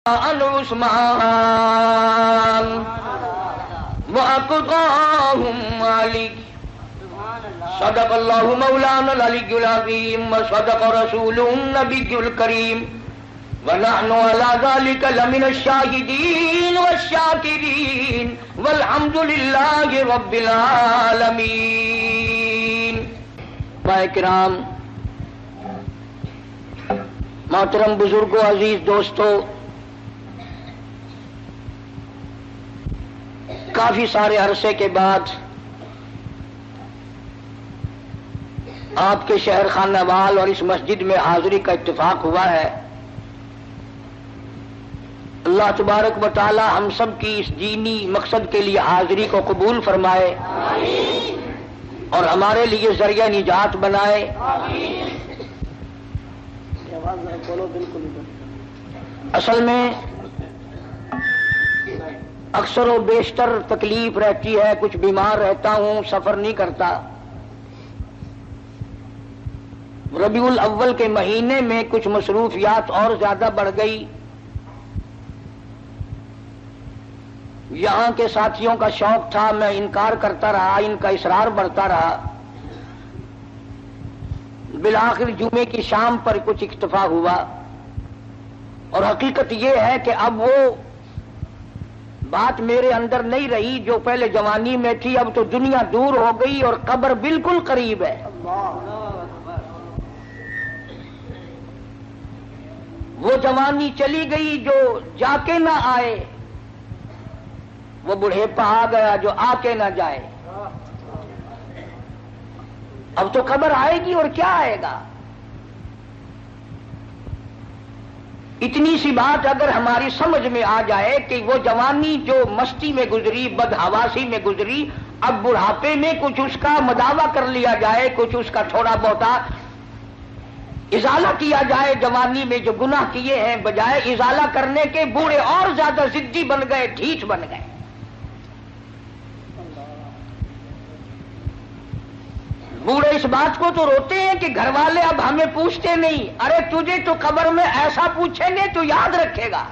عن عثمان وأقضاهم علي صدق الله مولانا العلي العظيم وصدق رسوله النبي الكريم ونحن على ذلك لمن الشاهدين والشاكرين والحمد لله رب العالمين. کرام، محترم بزرگوں، عزیز دوستو، کافی سارے عرصے کے بعد آپ کے شہر خانہ وال اور اس مسجد میں حاضری کا اتفاق ہوا ہے. اللہ تبارک و تعالی ہم سب کی اس دینی مقصد کے لیے حاضری کو قبول فرمائے اور ہمارے لیے ذریعہ نجات بنائے. اصل میں اکثر و بیشتر تکلیف رہتی ہے، کچھ بیمار رہتا ہوں، سفر نہیں کرتا. ربیع الاول کے مہینے میں کچھ مصروفیات اور زیادہ بڑھ گئی. یہاں کے ساتھیوں کا شوق تھا، میں انکار کرتا رہا، ان کا اصرار بڑھتا رہا. بالآخر جمعے کی شام پر کچھ اکتفا ہوا، اور حقیقت یہ ہے کہ اب وہ بات میرے اندر نہیں رہی جو پہلے جوانی میں تھی. اب تو دنیا دور ہو گئی اور قبر بالکل قریب ہے. وہ جوانی چلی گئی جو جا کے نہ آئے، وہ بڑھیپا آ گیا جو آ کے نہ جائے. اب تو قبر آئے گی اور کیا آئے گا. اتنی سی بات اگر ہماری سمجھ میں آ جائے کہ وہ جوانی جو مستی میں گزری، بدحواسی میں گزری، اب بڑھاپے میں کچھ اس کا مداوع کر لیا جائے، کچھ اس کا تھوڑا بہت ازالہ کیا جائے. جوانی میں جو گناہ کیے ہیں بجائے ازالہ کرنے کے بوڑھے اور زیادہ ضدی بن گئے، ڈھیٹ بن گئے. بوڑھے اس بات کو تو روتے ہیں کہ گھر والے اب ہمیں پوچھتے نہیں. ارے تجھے تو قبر میں ایسا پوچھیں گے تو یاد رکھے گا.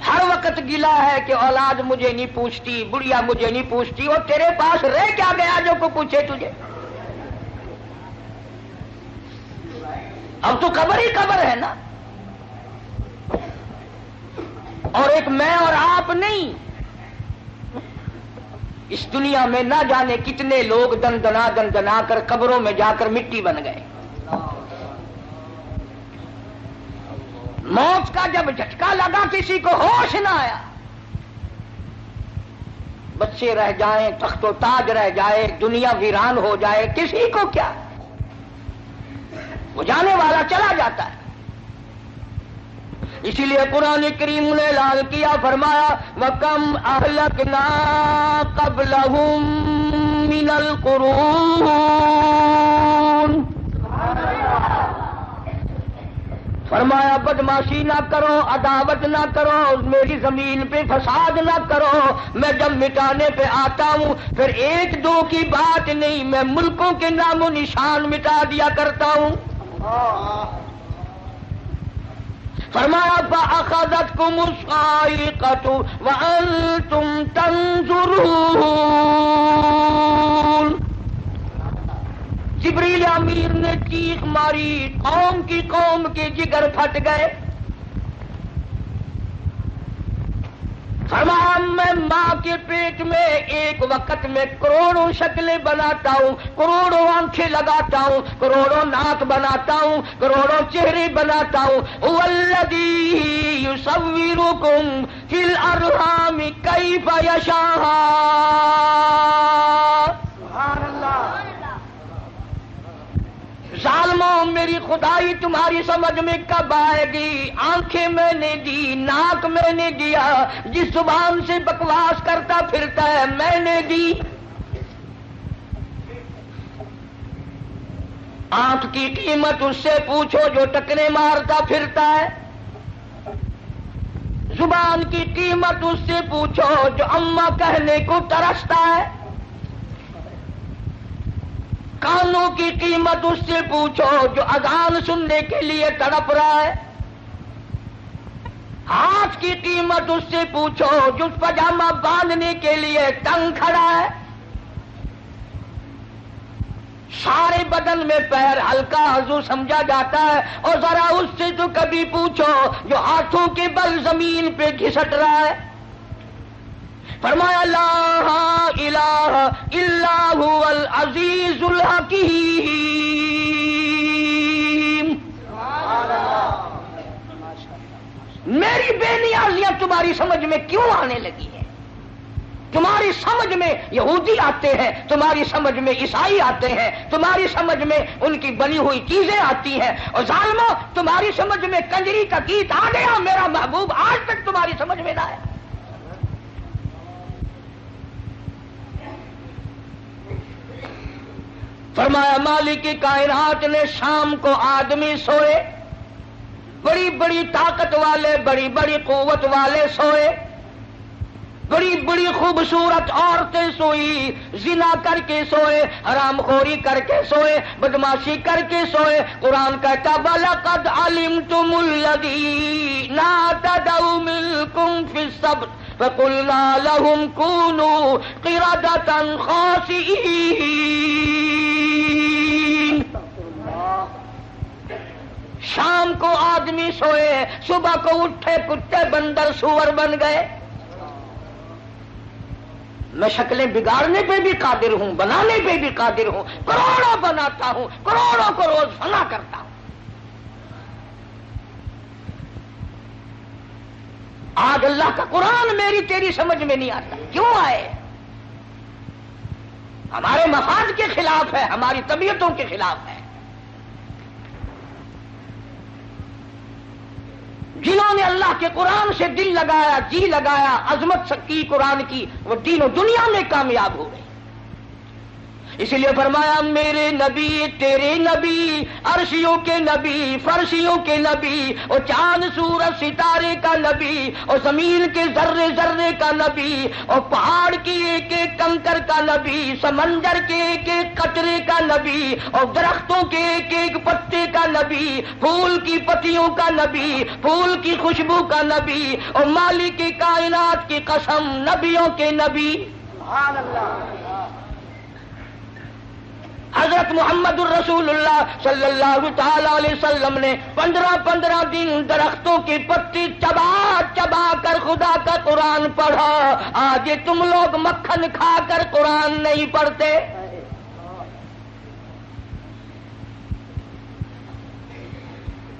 ہر وقت گلا ہے کہ اولاد مجھے نہیں پوچھتی، بڑھیا مجھے نہیں پوچھتی. اور تیرے پاس رہ کیا گیا جو کو پوچھے تجھے؟ اب تو قبر ہی قبر ہے نا. اور ایک میں اور آپ نہیں، اس دنیا میں نہ جانے کتنے لوگ دن دنا کر قبروں میں جا کر مٹی بن گئے. موت کا جب جھٹکا لگا کسی کو ہوش نہ آیا. بچے رہ جائیں، تخت و تاج رہ جائے، دنیا ویران ہو جائے، کسی کو کیا؟ وہ جانے والا چلا جاتا ہے. اسی لیے قرآن کریم نے اعلان کیا، فرمایا وَكَمْ أَهْلَكْنَا قَبْلَهُمْ مِنَ الْقُرُونِ. فرمایا بدماشی نہ کرو، عداوت نہ کرو، میری زمین پہ فساد نہ کرو. میں جب مٹانے پہ آتا ہوں پھر ایک دو کی بات نہیں، میں ملکوں کے نام و نشان مٹا دیا کرتا ہوں. فرمایا فَأَخَذَتْكُمُ الصَّاعِقَةُ وَأَنْتُمْ تَنْظُرُونَ. جبریل امین نے چیخ ماری، قوم کے جگر پھٹ گئے. فرمایا میں ماں کے پیٹ میں ایک وقت میں کروڑوں شکلیں بناتا ہوں، کروڑوں آنکھیں لگاتا ہوں، کروڑوں ناک بناتا ہوں، کروڑوں چہرے بناتا ہوں. والذی یصورکم فی الارحام کیف یشاء. سبحان اللہ. ظالموں، میری خدائی تمہاری سمجھ میں کب آئے گی؟ آنکھیں میں نے دی، ناک میں نے دیا، جس زبان سے بکواس کرتا پھرتا ہے میں نے دی. آنکھ کی قیمت اس سے پوچھو جو ٹکرے مارتا پھرتا ہے. زبان کی قیمت اس سے پوچھو جو اماں کہنے کو ترستا ہے. کانوں کی قیمت اس سے پوچھو جو اذان سننے کے لیے تڑپ رہا ہے، ہاتھ کی قیمت اس سے پوچھو جو پاجامہ باندھنے کے لیے تنگ کھڑا ہے، سارے بدن میں پیر ہلکا عضو سمجھا جاتا ہے، اور ذرا اس سے تو کبھی پوچھو جو ہاتھوں کے بل زمین پہ گھسٹ رہا ہے۔ فرمایا لا الہ الا هو العزیز الحکیم۔ میری بے نیازیاں تمہاری سمجھ میں کیوں آنے لگی ہیں؟ تمہاری سمجھ میں یہودی آتے ہیں، تمہاری سمجھ میں عیسائی آتے ہیں، تمہاری سمجھ میں ان کی بنی ہوئی چیزیں آتی ہیں، اور ظالمو تمہاری سمجھ میں کنجری کا گیت آ گیا، میرا محبوب آج تک تمہاری سمجھ میں نہ آیا۔ فرمایا مالک کائنات نے شام کو آدمی سوئے، بڑی بڑی طاقت والے، بڑی بڑی قوت والے سوئے، بڑی بڑی خوبصورت عورتیں سوئی، زنا کر کے سوئے، حرام خوری کر کے سوئے، بدماشی کر کے سوئے۔ قرآن کہتا وَلَقَدْ عَلِمْتُمُ الَّذِينَ اعْتَدَوْا مِنكُمْ فِي السَّبْتِ فَقُلْنَا لَهُمْ كُونُوا قِرَدَةً خَاسِئِينَ۔ شام کو آدمی سوئے، صبح کو اٹھے کتے بندر سور بن گئے۔ میں شکلیں بگاڑنے پہ بھی قادر ہوں، بنانے پہ بھی قادر ہوں، کروڑوں بناتا ہوں، کروڑوں کو روز فنا کرتا ہوں۔ آج اللہ کا قرآن میری تیری سمجھ میں نہیں آتا، کیوں آئے؟ ہمارے مفاد کے خلاف ہے، ہماری طبیعتوں کے خلاف ہے۔ جنہوں نے اللہ کے قرآن سے دل لگایا، جی لگایا، عظمت کی قرآن کی، وہ دین و دنیا میں کامیاب ہو گئے۔ اسی لیے فرمایا میرے نبی تیرے نبی، عرشیوں کے نبی، فرشیوں کے نبی، اور چاند سورج ستارے کا نبی، اور زمین کے ذرے ذرے کا نبی، اور پہاڑ کی ایک ایک کنکر کا نبی، سمندر کے ایک ایک قطرے کا نبی، اور درختوں کے ایک ایک پتے کا نبی، پھول کی پتیوں کا نبی، پھول کی خوشبو کا نبی، اور مالک کائنات کی قسم نبیوں کے نبی۔ سبحان اللہ۔ حضرت محمد الرسول اللہ صلی اللہ تعالی علیہ وسلم نے 15 دن درختوں کی پتی چبا چبا کر خدا کا قرآن پڑھا۔ آج تم لوگ مکھن کھا کر قرآن نہیں پڑھتے۔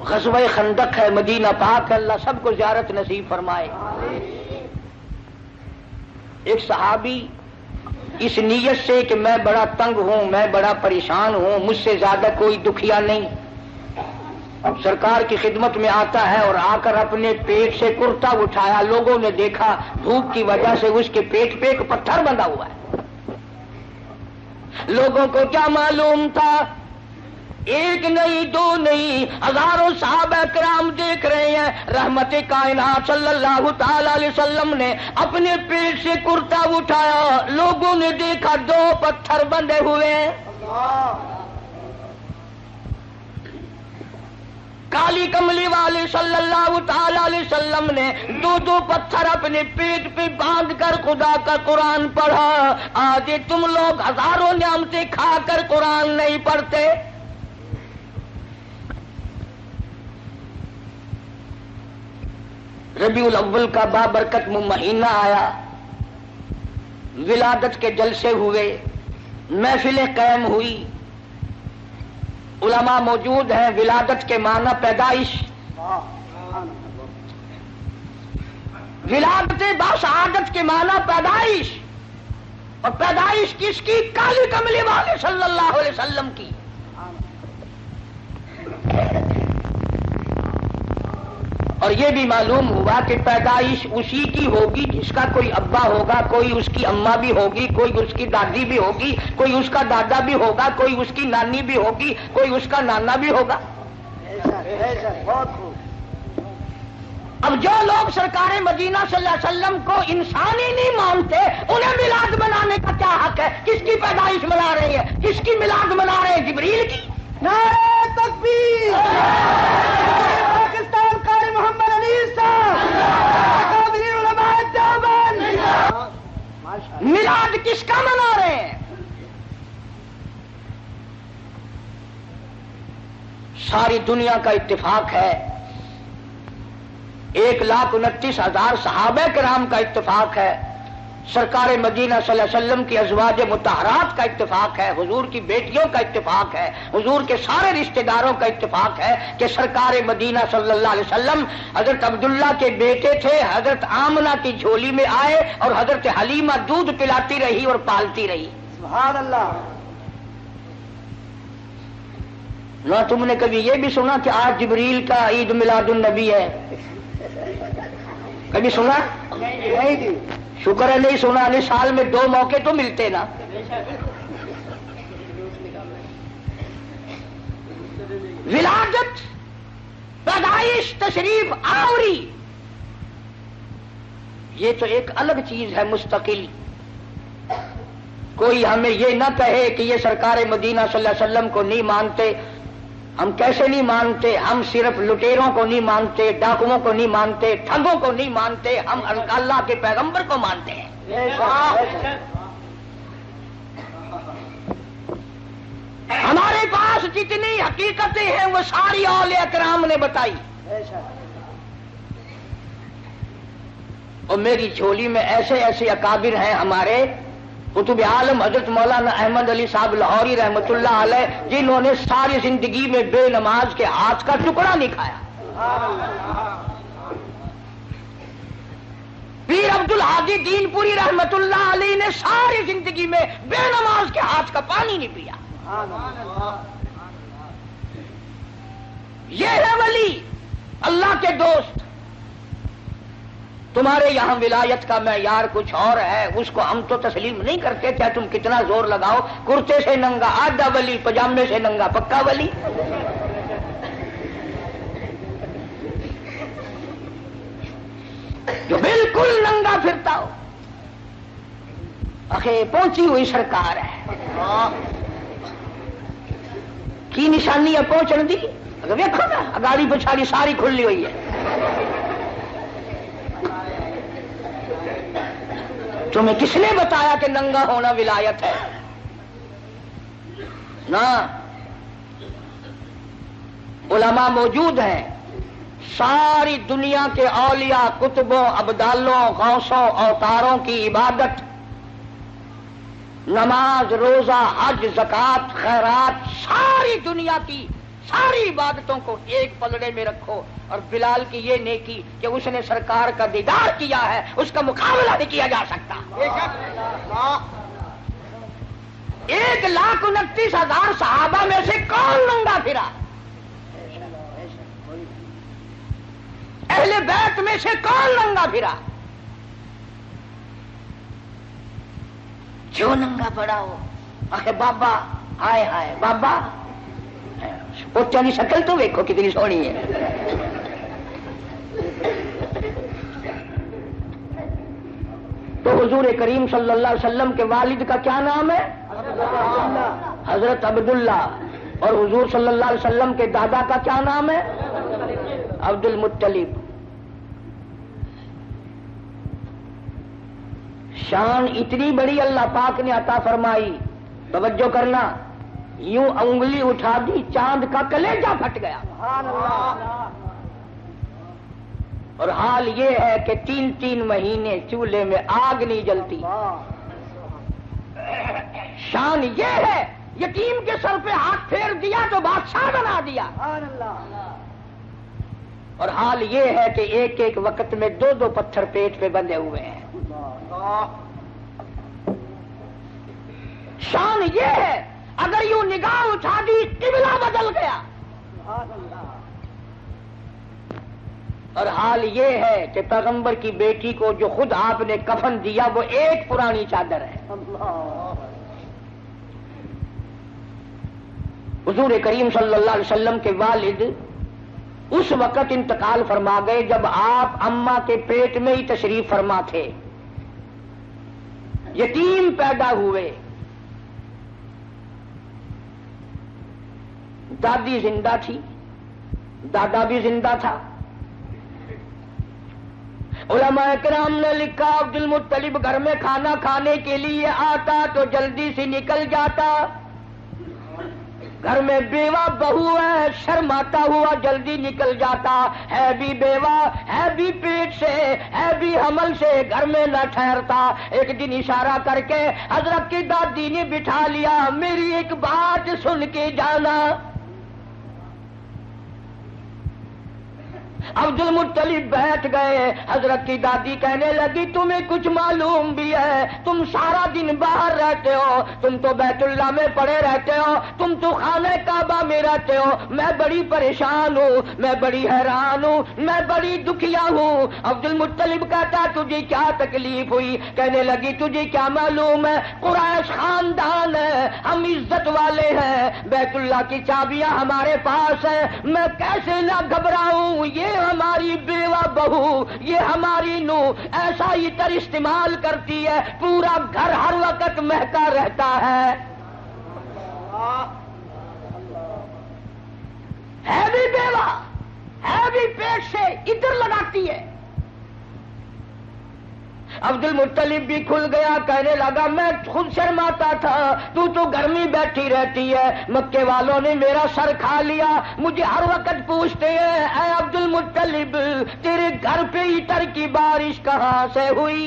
غزوہ خندق ہے، مدینہ پاک ہے، اللہ سب کو زیارت نصیب فرمائے۔ ایک صحابی اس نیت سے کہ میں بڑا تنگ ہوں، میں بڑا پریشان ہوں، مجھ سے زیادہ کوئی دکھیا نہیں، سرکار کی خدمت میں آتا ہے، اور آ کر اپنے پیٹ سے کرتا اٹھایا۔ لوگوں نے دیکھا بھوک کی وجہ سے اس کے پیٹ پہ ایک پتھر بندھا ہوا ہے۔ لوگوں کو کیا معلوم تھا؟ ایک نہیں، دو نہیں، ہزاروں صحابہ کرام دیکھ رہے ہیں۔ رحمت کائنات صلی اللہ تعالی علیہ وسلم نے اپنے پیٹ سے کرتا اٹھایا، لوگوں نے دیکھا 2 پتھر بندھے ہوئے ہیں۔ کالی کملی والے صلی اللہ تعالی علیہ وسلم نے 2 پتھر اپنے پیٹ پہ باندھ کر خدا کا قرآن پڑھا۔ آج تم لوگ ہزاروں نعمتیں کھا کر قرآن نہیں پڑھتے۔ ربیع الاول کا بابرکت مہینہ آیا، ولادت کے جلسے ہوئے، محفلیں قائم ہوئی، علماء موجود ہیں۔ ولادت کے معنی پیدائش، ولادت باسعادت کے معنی پیدائش، اور پیدائش کس کی؟ کالی کملی والے صلی اللہ علیہ وسلم کی۔ اور یہ بھی معلوم ہوا کہ پیدائش اسی کی ہوگی جس کا کوئی ابا ہوگا، کوئی اس کی اماں بھی ہوگی، کوئی اس کی دادی بھی ہوگی، کوئی اس کا دادا بھی ہوگا، کوئی اس کی نانی بھی ہوگی، کوئی اس کا نانا بھی ہوگا۔ اب جو لوگ سرکار مدینہ صلی اللہ علیہ وسلم کو انسان ہی نہیں مانتے، انہیں میلاد منانے کا کیا حق ہے؟ کس کی پیدائش منا رہے ہیں؟ کس کی میلاد منا رہے ہیں؟ جبریل کی؟ نعرہ تکبیر! پاکستان قاری محمد انیس صاحب، اکابرین علماء دیوبند، میلاد کس کا منا رہے ہیں؟ ساری دنیا کا اتفاق ہے، 1,29,000 صحابہ کرام کا اتفاق ہے، سرکار مدینہ صلی اللہ علیہ وسلم کی ازواج مطہرات کا اتفاق ہے، حضور کی بیٹیوں کا اتفاق ہے، حضور کے سارے رشتہ داروں کا اتفاق ہے کہ سرکار مدینہ صلی اللہ علیہ وسلم حضرت عبداللہ کے بیٹے تھے، حضرت آمنہ کی جھولی میں آئے اور حضرت حلیمہ دودھ پلاتی رہی اور پالتی رہی۔ سبحان اللہ! نہ تم نے کبھی یہ بھی سنا کہ آج جبریل کا عید میلاد النبی ہے؟ کبھی سنا؟ نہیں جی، شکر ہے نہیں سنا، نہیں سال میں 2 موقع تو ملتے نا۔ ولادت، پیدائش، تشریف آوری، یہ تو ایک الگ چیز ہے مستقل۔ کوئی ہمیں یہ نہ کہے کہ یہ سرکار مدینہ صلی اللہ علیہ وسلم کو نہیں مانتے۔ ہم کیسے نہیں مانتے؟ ہم صرف لٹیروں کو نہیں مانتے، ڈاکوؤں کو نہیں مانتے، ٹھگوں کو نہیں مانتے، ہم اللہ کے پیغمبر کو مانتے ہیں۔ ہمارے پاس جتنی حقیقتیں ہیں وہ ساری اولیاء کرام نے بتائی، اور میری جھولی میں ایسے ایسے اکابر ہیں ہمارے قطب عالم حضرت مولانا احمد علی صاحب لاہوری رحمۃ اللہ علیہ، جنہوں نے ساری زندگی میں بے نماز کے ہاتھ کا ٹکڑا نہیں کھایا۔ پیر عبد الحادی دین پوری رحمۃ اللہ علیہ نے ساری زندگی میں بے نماز کے ہاتھ کا پانی نہیں پیا۔ یہ ہے ولی، اللہ کے دوست۔ تمہارے یہاں ولایت کا معیار کچھ اور ہے، اس کو ہم تو تسلیم نہیں کرتے، چاہے تم کتنا زور لگاؤ۔ کرتے سے ننگا آدھا ولی، پجامے سے ننگا پکا ولی۔ جو بالکل ننگا پھرتا ہو، آخر پہنچی ہوئی سرکار ہے کی نشانی ہے پہنچن دی۔ اگر دیکھو نا اگاڑی پچھاڑی ساری کھلی ہوئی ہے۔ تمہیں کس نے بتایا کہ ننگا ہونا ولایت ہے؟ نہ، علماء موجود ہیں، ساری دنیا کے اولیاء، کتبوں، ابدالوں، غوثوں، اوتاروں کی عبادت، نماز، روزہ، حج، زکوٰۃ، خیرات، ساری دنیا کی ساری عبادتوں کو ایک پلڑے میں رکھو، اور بلال کی یہ نیکی کہ اس نے سرکار کا دیدار کیا ہے، اس کا مقابلہ نہیں کیا جا سکتا۔ 1,29,000 صحابہ میں سے کون ننگا پھرا؟ اہل بیت میں سے کون ننگا پھرا؟ جو ننگا پڑا ہو آخر بابا، ہائے ہائے بابا، بچہ کی شکل تو دیکھو کتنی سونی ہے۔ تو حضور کریم صلی اللہ علیہ وسلم کے والد کا کیا نام ہے؟ حضرت عبداللہ۔ اور حضور صلی اللہ علیہ وسلم کے دادا کا کیا نام ہے؟ عبد المطلب۔ شان اتنی بڑی اللہ پاک نے عطا فرمائی، توجہ کرنا، یوں انگلی اٹھا دی چاند کا کلیجہ پھٹ گیا۔ اور حال یہ ہے کہ 3 مہینے چولہے میں آگ نہیں جلتی۔ شان یہ ہے، یتیم کے سر پہ ہاتھ پھیر دیا تو بادشاہ بنا دیا۔ اور حال یہ ہے کہ ایک ایک وقت میں 2 پتھر پیٹ پہ بندھے ہوئے ہیں۔ شان یہ ہے، اگر یوں نگاہ اٹھا دی قبلہ بدل گیا۔ اور حال یہ ہے کہ پیغمبر کی بیٹی کو جو خود آپ نے کفن دیا وہ ایک پرانی چادر ہے۔ حضور کریم صلی اللہ علیہ وسلم کے والد اس وقت انتقال فرما گئے جب آپ اماں کے پیٹ میں ہی تشریف فرما تھے. یتیم پیدا ہوئے. دادی زندہ تھی، دادا بھی زندہ تھا. علماء کرام نے لکھا عبد المطلب گھر میں کھانا کھانے کے لیے آتا تو جلدی سے نکل جاتا. گھر میں بیوہ بہو ہے، شرماتا ہوا جلدی نکل جاتا. ہے بھی بیوہ، ہے بھی پیٹ سے، ہے بھی حمل سے، گھر میں نہ ٹھہرتا. ایک دن اشارہ کر کے حضرت کی دادی نے بٹھا لیا، میری ایک بات سن کے جانا. عبد المطلب بیٹھ گئے. حضرت کی دادی کہنے لگی تمہیں کچھ معلوم بھی ہے؟ تم سارا دن باہر رہتے ہو، تم تو بیت اللہ میں پڑے رہتے ہو، تم تو خانہ کعبہ میں رہتے ہو. میں بڑی پریشان ہوں، میں بڑی حیران ہوں، میں بڑی دکھیا ہوں. عبد المطلب کہتا تجھے کیا تکلیف ہوئی؟ کہنے لگی تجھے کیا معلوم ہے، قریش خاندان ہے، ہم عزت والے ہیں، بیت اللہ کی چابیاں ہمارے پاس ہیں، میں کیسے نہ گھبراؤں؟ یہ ہماری بیوہ بہو، یہ ہماری نو ایسا عطر استعمال کرتی ہے پورا گھر ہر وقت مہکا رہتا ہے. ہے بھی بیوہ، ہے بھی پیٹ سے، عطر لگاتی ہے. عبد المطلب بھی کھل گیا، کہنے لگا میں خود شرماتا تھا، تو گھر میں بیٹھی رہتی ہے. مکے والوں نے میرا سر کھا لیا، مجھے ہر وقت پوچھتے ہیں اے عبد المطلب تیرے گھر پہ عطر کی بارش کہاں سے ہوئی؟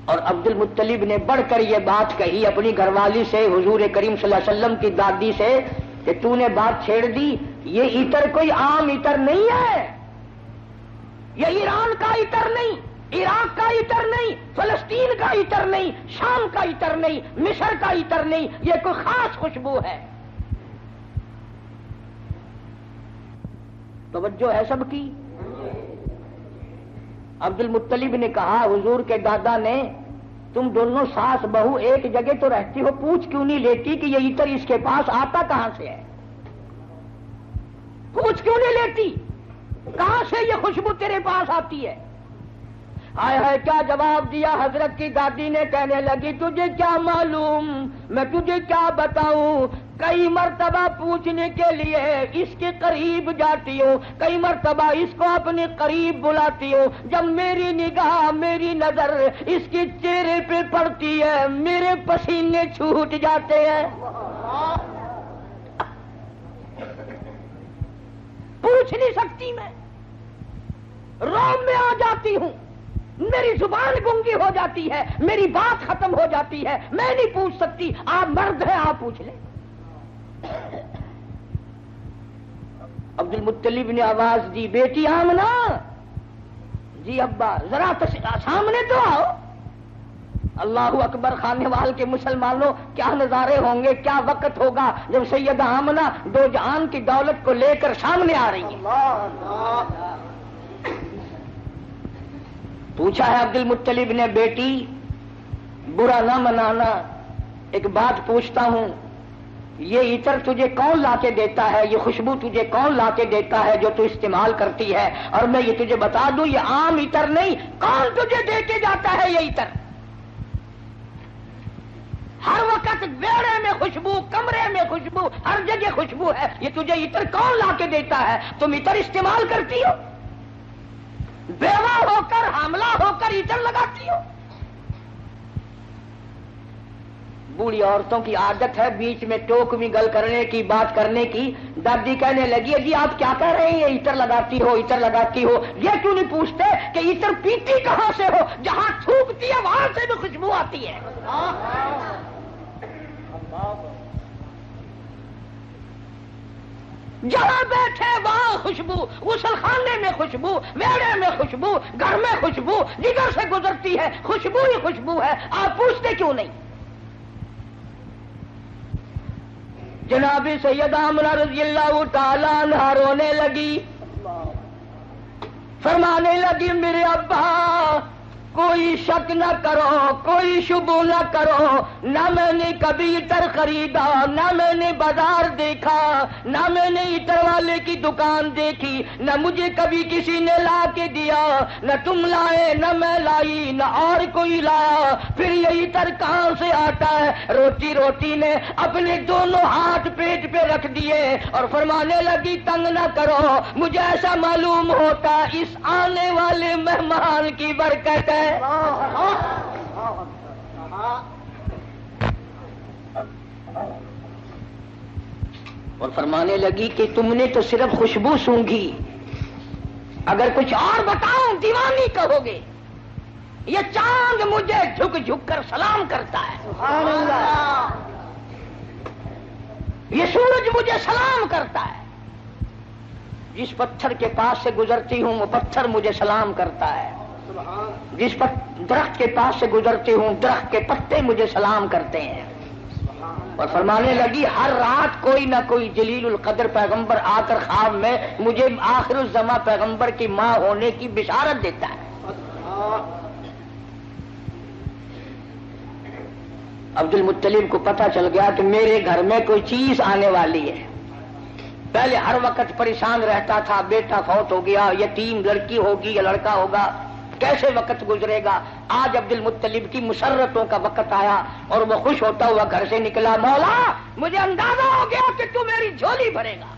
اور عبد المطلب نے بڑھ کر یہ بات کہی اپنی گھر والی سے، حضور کریم صلی اللہ علیہ وسلم کی دادی سے، کہ تو نے بات چھیڑ دی. یہ عطر کوئی عام عطر نہیں ہے، یہ ایران کا عطر نہیں، عراق کا عطر نہیں، فلسطین کا عطر نہیں، شام کا عطر نہیں، مصر کا عطر نہیں، یہ کوئی خاص خوشبو ہے. توجہ ہے سب کی؟ عبد المطلب نے کہا حضور کے دادا نے تم دونوں ساس بہو ایک جگہ تو رہتی ہو، پوچھ کیوں نہیں لیتی کہ یہ عطر اس کے پاس آتا کہاں سے ہے؟ پوچھ کیوں نہیں لیتی کہاں سے یہ خوشبو تیرے پاس آتی ہے؟ ہائے ہائے کیا جواب دیا حضرت کی دادی نے. کہنے لگی تجھے کیا معلوم، میں تجھے کیا بتاؤں. کئی مرتبہ پوچھنے کے لیے اس کے قریب جاتی ہوں، کئی مرتبہ اس کو اپنے قریب بلاتی ہوں. جب میری نگاہ، میری نظر اس کے چہرے پہ پڑتی ہے میرے پسینے چھوٹ جاتے ہیں. پوچھ نہیں سکتی، میں روم میں آ جاتی ہوں، میری زبان گنگی ہو جاتی ہے، میری بات ختم ہو جاتی ہے، میں نہیں پوچھ سکتی. آپ مرد ہیں، آپ پوچھ لیں. عبد المطلب نے آواز دی بیٹی آمنہ. جی ابا ذرا سامنے تو آؤ. اللہ اکبر، خانے وال کے مسلمانوں کیا نظارے ہوں گے، کیا وقت ہوگا جب سیدہ آمنہ دو جہان کی دولت کو لے کر سامنے آ رہی ہے. پوچھا ہے عبد المطلب نے بیٹی برا نہ منانا، ایک بات پوچھتا ہوں، یہ عطر تجھے کون لا کے دیتا ہے، یہ خوشبو تجھے کون لا کے دیتا ہے جو تو استعمال کرتی ہے؟ اور میں یہ تجھے بتا دوں یہ عام عطر نہیں، کون تجھے دے کے جاتا ہے یہ عطر؟ ہر وقت بیڑے میں خوشبو، کمرے میں خوشبو، ہر جگہ خوشبو ہے. یہ تجھے عطر کون لا کے دیتا ہے؟ تم عطر استعمال کرتی ہو، بیوہ ہو کر حاملہ ہو کر عطر لگاتی ہو. بوڑھی عورتوں کی عادت ہے بیچ میں ٹوک میں گل کرنے کی، بات کرنے کی. دادی کہنے لگی جی آپ کیا کہہ رہے ہیں، یہ عطر لگاتی ہو، عطر لگاتی ہو. یہ کیوں نہیں پوچھتے کہ عطر پیتی کہاں سے ہو؟ جہاں تھوکتی ہے وہاں سے بھی خوشبو آتی ہے. جہاں بیٹھے وہاں خوشبو، غسل خانے میں خوشبو، میڑے میں خوشبو، گھر میں خوشبو، جدھر سے گزرتی ہے خوشبو ہی خوشبو ہے. آپ پوچھتے کیوں نہیں؟ جناب سیدہ آمنہ رضی اللہ تعالیٰ عنہا رونے لگی، فرمانے لگی میرے ابا کوئی شک نہ کرو، کوئی شبہ نہ کرو، نہ میں نے کبھی عطر خریدا، نہ میں نے بازار دیکھا، نہ میں نے عطر والے کی دکان دیکھی، نہ مجھے کبھی کسی نے لا کے دیا، نہ تم لائے، نہ میں لائی، نہ اور کوئی لایا، پھر یہ عطر کہاں سے آتا ہے؟ روٹی نے اپنے دونوں ہاتھ پیٹ پہ رکھ دیے اور فرمانے لگی تنگ نہ کرو، مجھے ایسا معلوم ہوتا اس آنے والے مہمان کی برکت ہے۔ اور فرمانے لگی کہ تم نے تو صرف خوشبو سونگھی، اگر کچھ اور بتاؤں دیوانی کہو گے۔ یہ چاند مجھے جھک جھک کر سلام کرتا ہے، سبحان اللہ۔ یہ سورج مجھے سلام کرتا ہے، جس پتھر کے پاس سے گزرتی ہوں وہ پتھر مجھے سلام کرتا ہے، جس درخت کے پاس سے گزرتی ہوں درخت کے پتے مجھے سلام کرتے ہیں۔ اور فرمانے لگی ہر رات کوئی نہ کوئی جلیل القدر پیغمبر آ کر خواب میں مجھے آخر الزماں پیغمبر کی ماں ہونے کی بشارت دیتا ہے۔ عبد المطلب کو پتہ چل گیا کہ میرے گھر میں کوئی چیز آنے والی ہے۔ پہلے ہر وقت پریشان رہتا تھا، بیٹا فوت ہو گیا، یتیم لڑکی ہوگی یا لڑکا ہوگا، کیسے وقت گزرے گا۔ آج عبد المطلب کی مسرتوں کا وقت آیا اور وہ خوش ہوتا ہوا گھر سے نکلا، مولا مجھے اندازہ ہو گیا کہ تو میری جھولی بھرے گا۔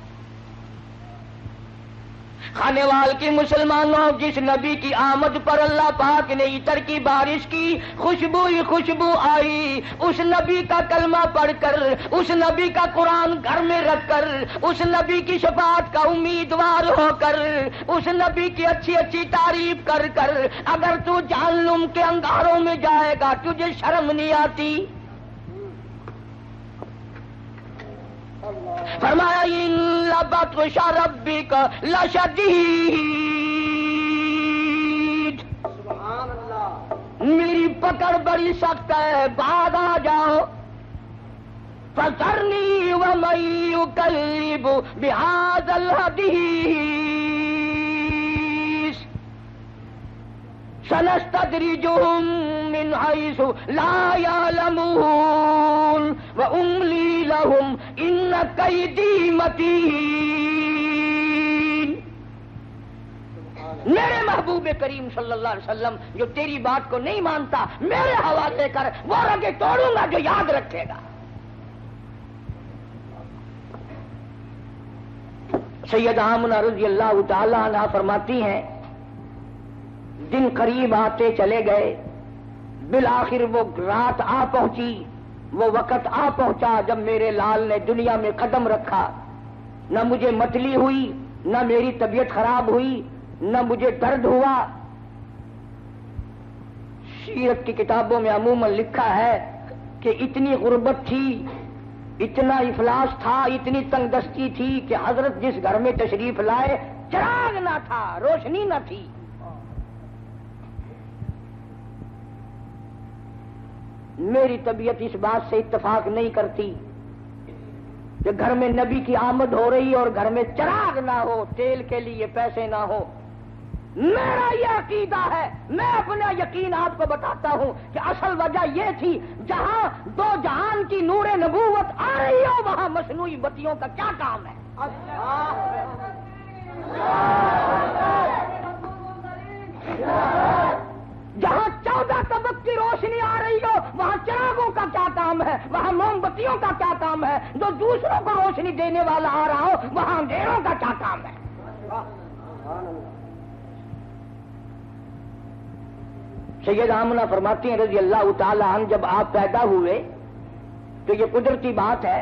خانے وال کی مسلمانوں، جس نبی کی آمد پر اللہ پاک نے عطر کی بارش کی، خوشبو ہی خوشبو آئی، اس نبی کا کلمہ پڑھ کر، اس نبی کا قرآن گھر میں رکھ کر، اس نبی کی شفاعت کا امیدوار ہو کر، اس نبی کی اچھی اچھی تعریف کر کر اگر تو جہنم کے انگاروں میں جائے گا تجھے شرم نہیں آتی؟ فرمایا ان بطش ربک لشدید، سبحان اللہ، میری پکڑ بڑی سخت ہے، بعد آ جاؤ۔ فذرنی ومن یکذب بہذا الحدیث سنستدرجهم من حيث لا يعلمون وأملي لهم إن كيدي متين۔ میرے محبوب کریم صلی اللہ علیہ وسلم جو تیری بات کو نہیں مانتا میرے حوالے کر، وہ رگے توڑوں گا جو یاد رکھے گا۔ سیدہ آمنہ رضی اللہ تعالی عنہا فرماتی ہیں دن قریب آتے چلے گئے، بالآخر وہ رات آ پہنچی، وہ وقت آ پہنچا جب میرے لال نے دنیا میں قدم رکھا۔ نہ مجھے متلی ہوئی، نہ میری طبیعت خراب ہوئی، نہ مجھے درد ہوا۔ سیرت کی کتابوں میں عموماً لکھا ہے کہ اتنی غربت تھی، اتنا افلاس تھا، اتنی تنگ دستی تھی کہ حضرت جس گھر میں تشریف لائے چراغ نہ تھا، روشنی نہ تھی۔ میری طبیعت اس بات سے اتفاق نہیں کرتی کہ گھر میں نبی کی آمد ہو رہی اور گھر میں چراغ نہ ہو، تیل کے لیے پیسے نہ ہو۔ میرا یہ عقیدہ ہے، میں اپنا یقین آپ کو بتاتا ہوں کہ اصل وجہ یہ تھی، جہاں دو جہان کی نور نبوت آ رہی ہو وہاں مصنوعی بتیوں کا کیا کام ہے؟ جہاں 14 طبق کی روشنی آ رہی ہو وہاں چراغوں کا کیا کام ہے؟ وہاں موم بتیوں کا کیا کام ہے؟ جو دوسروں کو روشنی دینے والا آ رہا ہو وہاں اندھیروں کا کیا کام ہے؟ سید آمنہ فرماتی ہیں رضی اللہ تعالی عنہ جب آپ پیدا ہوئے تو یہ قدرتی بات ہے،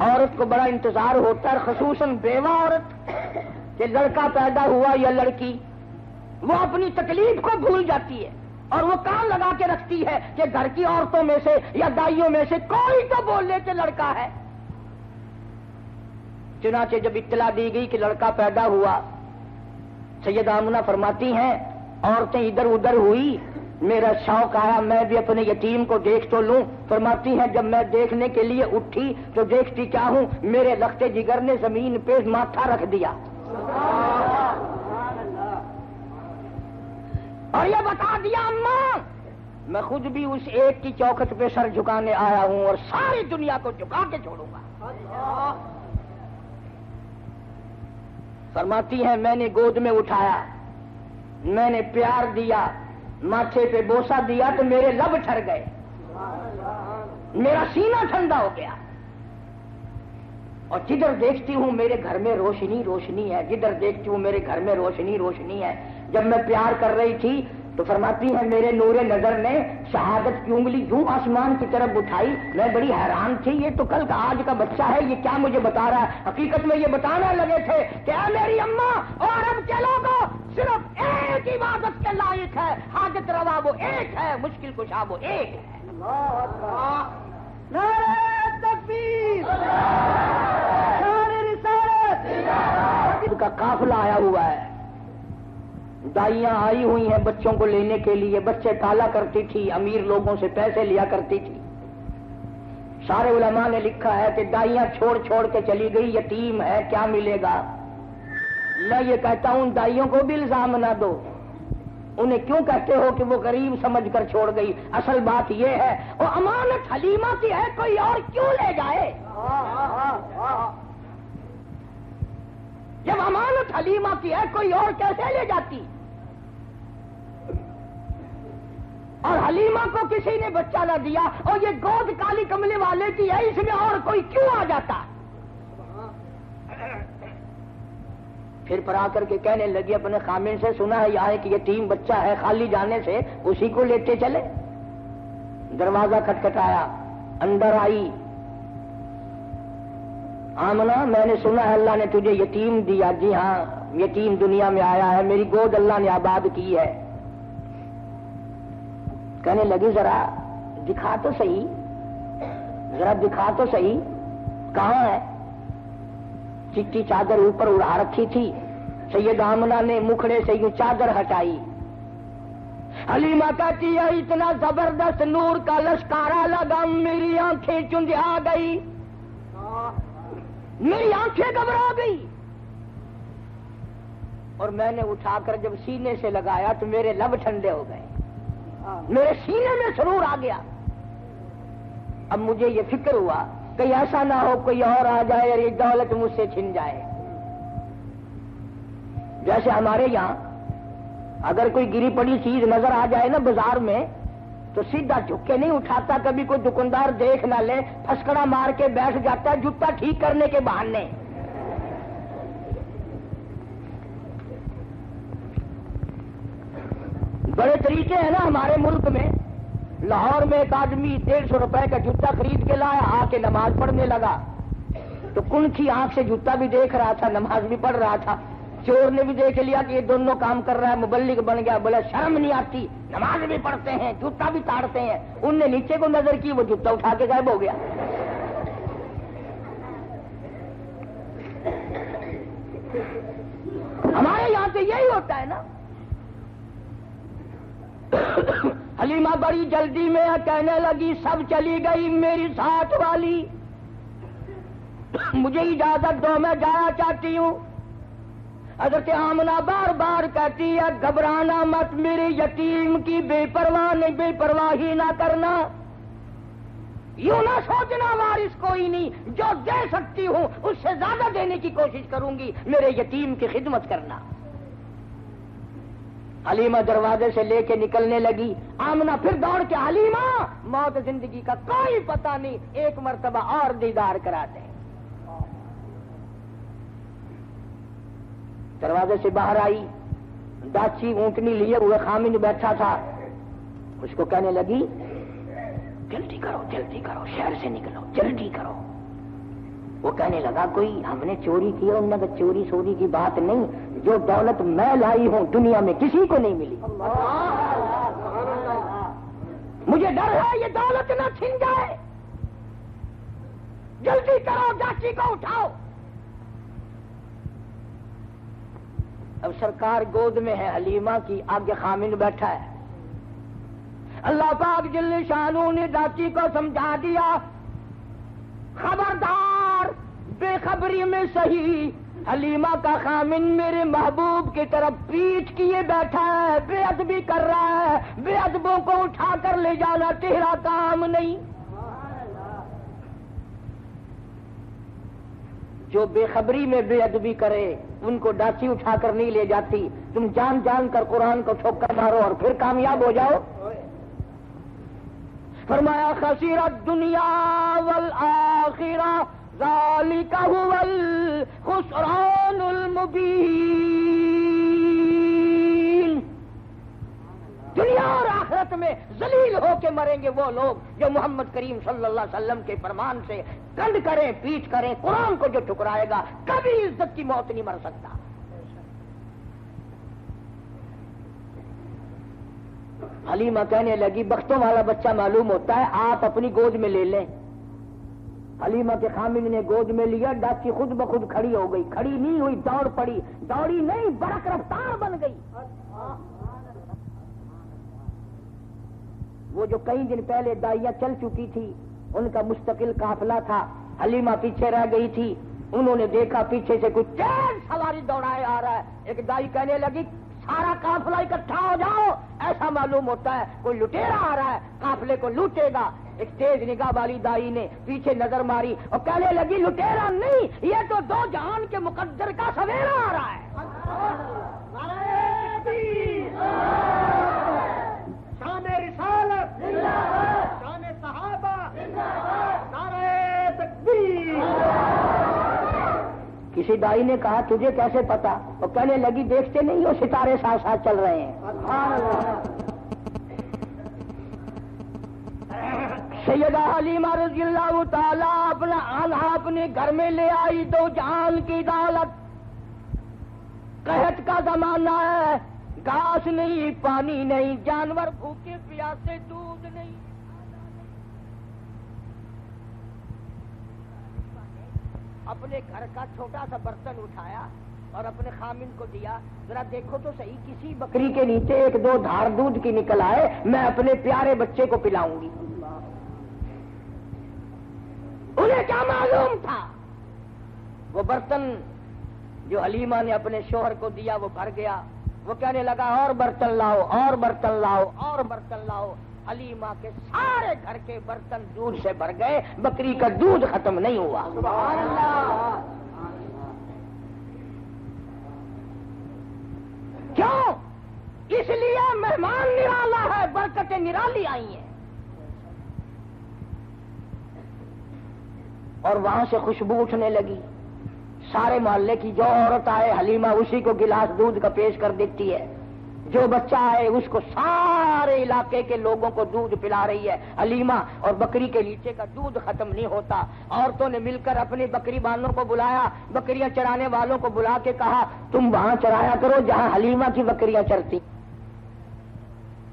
عورت کو بڑا انتظار ہوتا ہے، خصوصاً بیوہ عورت، کہ لڑکا پیدا ہوا یا لڑکی، وہ اپنی تکلیف کو بھول جاتی ہے اور وہ کام لگا کے رکھتی ہے کہ گھر کی عورتوں میں سے یا دائیوں میں سے کوئی تو بول لے کہ لڑکا ہے۔ چنانچہ جب اطلاع دی گئی کہ لڑکا پیدا ہوا، سید آمنہ فرماتی ہیں عورتیں ادھر ادھر ہوئی، میرا شوق آیا میں بھی اپنے یتیم کو دیکھ تو لوں۔ فرماتی ہیں جب میں دیکھنے کے لیے اٹھی تو دیکھتی کیا ہوں، میرے لخت جگر نے زمین پہ ماتھا رکھ دیا۔ اور یہ بتا دیا اماں میں خود بھی اس ایک کی چوکھٹ پہ سر جھکانے آیا ہوں اور ساری دنیا کو جھکا کے چھوڑوں گا. فرماتی ہیں میں نے گود میں اٹھایا, میں نے پیار دیا, ماتھے پہ بوسہ دیا تو میرے لب ٹھر گئے, میرا سینہ ٹھنڈا ہو گیا, اور جدھر دیکھتی ہوں میرے گھر میں روشنی روشنی ہے, جدھر دیکھتی ہوں میرے گھر میں روشنی روشنی ہے. جب میں پیار کر رہی تھی تو فرماتی ہیں میرے نور نظر نے شہادت کی انگلی یوں آسمان کی طرف اٹھائی, میں بڑی حیران تھی, یہ تو کل کا آج کا بچہ ہے, یہ کیا مجھے بتا رہا ہے. حقیقت میں یہ بتانے لگے تھے کہ اے میری اماں اور عرب کے لوگوں صرف ایک عبادت کے لائق ہے, حاجت روا وہ ایک ہے, مشکل کشا وہ ایک ہے. نعرہ تکبیر, نعرہ رسالت. ان کا قافلہ آیا ہوا ہے, دائیاں آئی ہوئی ہیں بچوں کو لینے کے لیے. بچے پالا کرتی تھی, امیر لوگوں سے پیسے لیا کرتی تھی. سارے علماء نے لکھا ہے کہ دائیاں چھوڑ چھوڑ کے چلی گئی, یتیم ہے کیا ملے گا. میں یہ کہتا ہوں دائیوں کو بھی الزام نہ دو, انہیں کیوں کہتے ہو کہ وہ غریب سمجھ کر چھوڑ گئی. اصل بات یہ ہے وہ امانت حلیمہ کی ہے, کوئی اور کیوں لے جائے. جب امانت حلیمہ کی ہے کوئی اور کیسے لے جاتی. اور حلیمہ کو کسی نے بچہ نہ دیا, اور یہ گود کالی کملے والے کی ہے, اس میں اور کوئی کیوں آ جاتا. پھر پر آ کر کے کہنے لگی اپنے خامن سے, سنا ہے یہاں ایک یتیم بچہ ہے, خالی جانے سے اسی کو لیتے چلے. دروازہ کھٹکھٹایا, اندر آئی. آمنہ میں نے سنا ہے اللہ نے تجھے یتیم دیا. جی ہاں یتیم دنیا میں آیا ہے, میری گود اللہ نے آباد کی ہے. کہنے لگی ذرا دکھا تو صحیح, ذرا دکھا تو صحیح, کہاں ہے. چٹی چادر اوپر اڑا رکھی تھی, سید آمنہ نے مکھڑے سے یوں چادر ہٹائی. حلیمہ کہتی ہے اتنا زبردست نور کا لشکارا لگا, میری آنکھیں چندھا گئی, میری آنکھیں گھبرا گئی. اور میں نے اٹھا کر جب سینے سے لگایا تو میرے لب ٹھنڈے ہو گئے, میرے سینے میں سرور آ گیا. اب مجھے یہ فکر ہوا کہیں ایسا نہ ہو کوئی اور آ جائے اور یہ دولت مجھ سے چھن جائے. جیسے ہمارے یہاں اگر کوئی گری پڑی چیز نظر آ جائے نا بازار میں تو سیدھا جھک کے نہیں اٹھاتا, کبھی کوئی دکاندار دیکھ نہ لے پھسکڑا مار کے بیٹھ جاتا ہے جوتا ٹھیک کرنے کے بہانے. بڑے طریقے ہیں نا ہمارے ملک میں. لاہور میں ایک آدمی 150 روپے کا جوتا خرید کے لایا, آ کے نماز پڑھنے لگا تو کنکھی آنکھ سے جوتا بھی دیکھ رہا تھا, نماز بھی پڑھ رہا تھا. چور نے بھی دیکھ لیا کہ یہ دونوں کام کر رہا ہے, مبلغ بن گیا. بولا شرم نہیں آتی, نماز بھی پڑھتے ہیں جوتا بھی تاڑتے ہیں. ان نے نیچے کو نظر کی, وہ جوتا اٹھا کے غائب ہو گیا. ہمارے یہاں تو یہی ہوتا ہے نا. حلیمہ بڑی جلدی میں کہنے لگی سب چلی گئی میری ساتھ والی, مجھے اجازت دو میں جانا چاہتی ہوں. حضرت آمنہ بار بار کہتی ہے گھبرانا مت, میرے یتیم کی بے پرواہی نہ کرنا, یوں نہ سوچنا وارث کوئی نہیں, جو دے سکتی ہوں اس سے زیادہ دینے کی کوشش کروں گی, میرے یتیم کی خدمت کرنا. حلیمہ دروازے سے لے کے نکلنے لگی. آمنہ پھر دوڑ کے حلیمہ موت زندگی کا کوئی پتہ نہیں, ایک مرتبہ اور دیدار کراتے ہیں. دروازے سے باہر آئی, داچی اونٹنی لیے ہوئے خامن بیٹھا تھا, اس کو کہنے لگی جلدی کرو شہر سے نکلو, جلدی کرو. وہ کہنے لگا کوئی ہم نے چوری کی, انہوں نے کہا چوری سوری کی بات نہیں, جو دولت میں لائی ہوں دنیا میں کسی کو نہیں ملی. مجھے ڈر ہے یہ دولت نہ چھن جائے, جلدی کرو چاچی کو اٹھاؤ. اب سرکار گود میں ہے حلیمہ کی, آگے خامن بیٹھا ہے. اللہ پاک جل شانہ نے چاچی کو سمجھا دیا خبردار بے خبری میں صحیح حلیمہ کا خامن میرے محبوب کی طرف پیٹھ کیے بیٹھا ہے، بے ادبی کر رہا ہے، بے ادبوں کو اٹھا کر لے جانا تیرا کام نہیں۔ جو بے خبری میں بے ادبی کرے ان کو ڈاچی اٹھا کر نہیں لے جاتی، تم جان جان کر قرآن کو ٹھوکر مارو اور پھر کامیاب ہو جاؤ۔ فرمایا خسر الدنیا والآخرہ ذالک هو الخسران المبین۔ دنیا اور آخرت میں ذلیل ہو کے مریں گے وہ لوگ جو محمد کریم صلی اللہ علیہ وسلم کے فرمان سے کنڈ کریں، پیچھ کریں، قرآن کو جو ٹھکرائے گا کبھی عزت کی موت نہیں مر سکتا۔ حلیمہ کہنے لگی بختوں والا بچہ معلوم ہوتا ہے، آپ اپنی گود میں لے لیں۔ حلیمہ کے خامن نے گود میں لیا، ڈاچی خود بخود کھڑی ہو گئی، کھڑی نہیں ہوئی، دوڑ پڑی، دوڑی نہیں برق رفتار بن گئی۔ وہ جو کئی دن پہلے دائیاں چل چکی تھی ان کا مستقل قافلہ تھا، حلیمہ پیچھے رہ گئی تھی، انہوں نے دیکھا پیچھے سے کوئی تیز سواری دوڑائے آ رہا ہے، ایک دائی کہنے لگی سارا قافلہ اکٹھا ہو جاؤ، ایسا معلوم ہوتا ہے کوئی لٹیرا آ رہا ہے، قافلے کو لوٹے گا۔ ایک تیز نگاہ والی دائی نے پیچھے نظر ماری اور کہنے لگی لٹیرا نہیں، یہ تو دو جہان کے مقدر کا سویرا آ رہا ہے۔ شان رسالت، شان صحابہ، نعرہ تکبیر۔ کسی دائی نے کہا تجھے کیسے پتا؟ اور کہنے لگی دیکھتے نہیں ہو ستارے ساتھ ساتھ چل رہے ہیں۔ سیدہ حلیمہ رضی اللہ تعالی اپنا آلہ اپنے گھر میں لے آئی، دو جہان کی دولت۔ قحط کا زمانہ ہے، گھاس نہیں، پانی نہیں، جانور بھوکے پیاسے، دودھ نہیں۔ اپنے گھر کا چھوٹا سا برتن اٹھایا اور اپنے خامن کو دیا، ذرا دیکھو تو صحیح کسی بکری کے نیچے ایک دو دھار دودھ کی نکل آئے، میں اپنے پیارے بچے کو پلاؤں گی۔ انہیں کیا معلوم تھا؟ وہ برتن جو حلیمہ نے اپنے شوہر کو دیا وہ بھر گیا۔ وہ کہنے لگا اور برتن لاؤ، اور برتن لاؤ، اور برتن لاؤ۔ حلیمہ کے سارے گھر کے برتن دودھ سے بھر گئے، بکری کا دودھ ختم نہیں ہوا۔ سبحان اللہ۔ کیوں؟ اس لیے مہمان نرالا ہے، برکتیں نرالی آئی ہیں۔ اور وہاں سے خوشبو اٹھنے لگی، سارے محلے کی جو عورت آئے حلیمہ اسی کو گلاس دودھ کا پیش کر دیتی ہے، جو بچہ آئے اس کو سارے علاقے کے لوگوں کو دودھ پلا رہی ہے حلیمہ، اور بکری کے نیچے کا دودھ ختم نہیں ہوتا۔ عورتوں نے مل کر اپنی بکری بانوں کو بلایا، بکریاں چرانے والوں کو بلا کے کہا تم وہاں چرایا کرو جہاں حلیمہ کی بکریاں چرتی،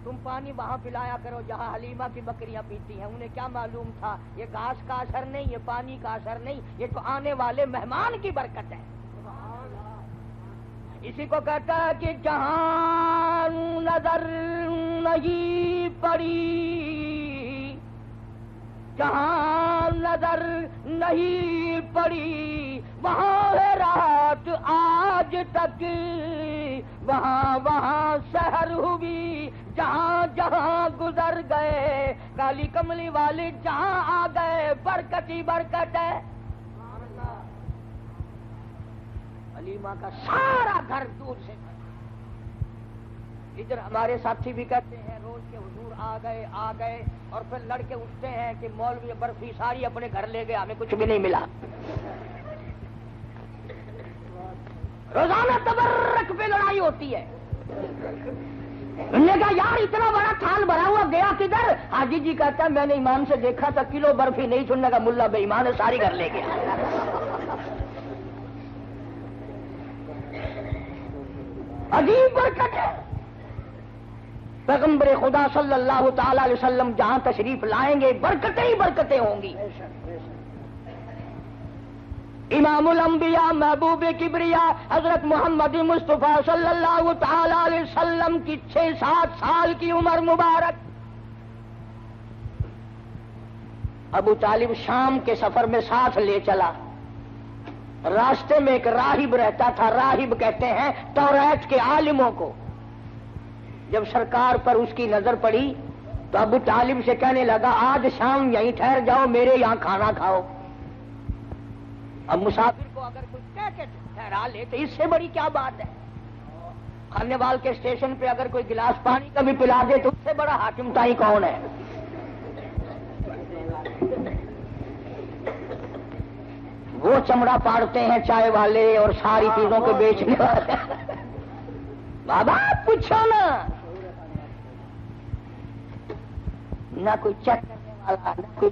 تم پانی وہاں پلایا کرو جہاں حلیمہ کی بکریاں پیتی ہیں۔ انہیں کیا معلوم تھا یہ گھاس کا اثر نہیں، یہ پانی کا اثر نہیں، یہ تو آنے والے مہمان کی برکت ہے۔ اسی کو کہتا ہے کہ جہاں نظر نہیں پڑی، جہاں نظر نہیں پڑی وہاں ہے رات آج تک، وہاں وہاں سحر ہوئی، جہاں جہاں گزر گئے کالی کملی والے جہاں آ گئے، برکت ہی برکت ہے۔ حلیمہ کا سارا گھر دودھ سے بھرا۔ ادھر ہمارے ساتھی بھی کہتے ہیں روز کے حضور آ گئے اور پھر لڑکے اٹھتے ہیں کہ مولوی برفی ساری اپنے گھر لے گئے، ہمیں کچھ بھی نہیں ملا۔ روزانہ تبرک پہ لڑائی ہوتی ہے۔ انہوں نے کہا یار اتنا بڑا تھال بھرا ہوا گیا کدھر؟ حاجی جی کہتا ہے میں نے ایمان سے دیکھا تھا کلو برفی نہیں، سننے کا ملا بے ایمان ہے ساری گھر لے گیا۔ عجیب برکت ہے۔ پیغمبر خدا صلی اللہ تعالی علیہ وسلم جہاں تشریف لائیں گے برکتیں ہی برکتیں ہوں گی۔ امام الانبیاء محبوب کبریا حضرت محمد مصطفیٰ صلی اللہ تعالی علیہ وسلم کی 6-7 سال کی عمر مبارک، ابو طالب شام کے سفر میں ساتھ لے چلا، راستے میں ایک راہب رہتا تھا، راہب کہتے ہیں توریت کے عالموں کو۔ جب سرکار پر اس کی نظر پڑی تو ابو طالب سے کہنے لگا آج شام یہیں ٹھہر جاؤ، میرے یہاں کھانا کھاؤ۔ اب مسافر کو اگر کوئی کہہ کے ٹھہرا لے تو اس سے بڑی کیا بات ہے؟ کھانے وال کے اسٹیشن پہ اگر کوئی گلاس پانی کا بھی پلا دے تو اس سے بڑا حاکم تائی کون ہے؟ وہ چمڑا پاڑتے ہیں چائے والے اور ساری چیزوں کو بیچنے والے۔ بابا پوچھو نا، نہ کوئی چیک کرنے والا، نہ کوئی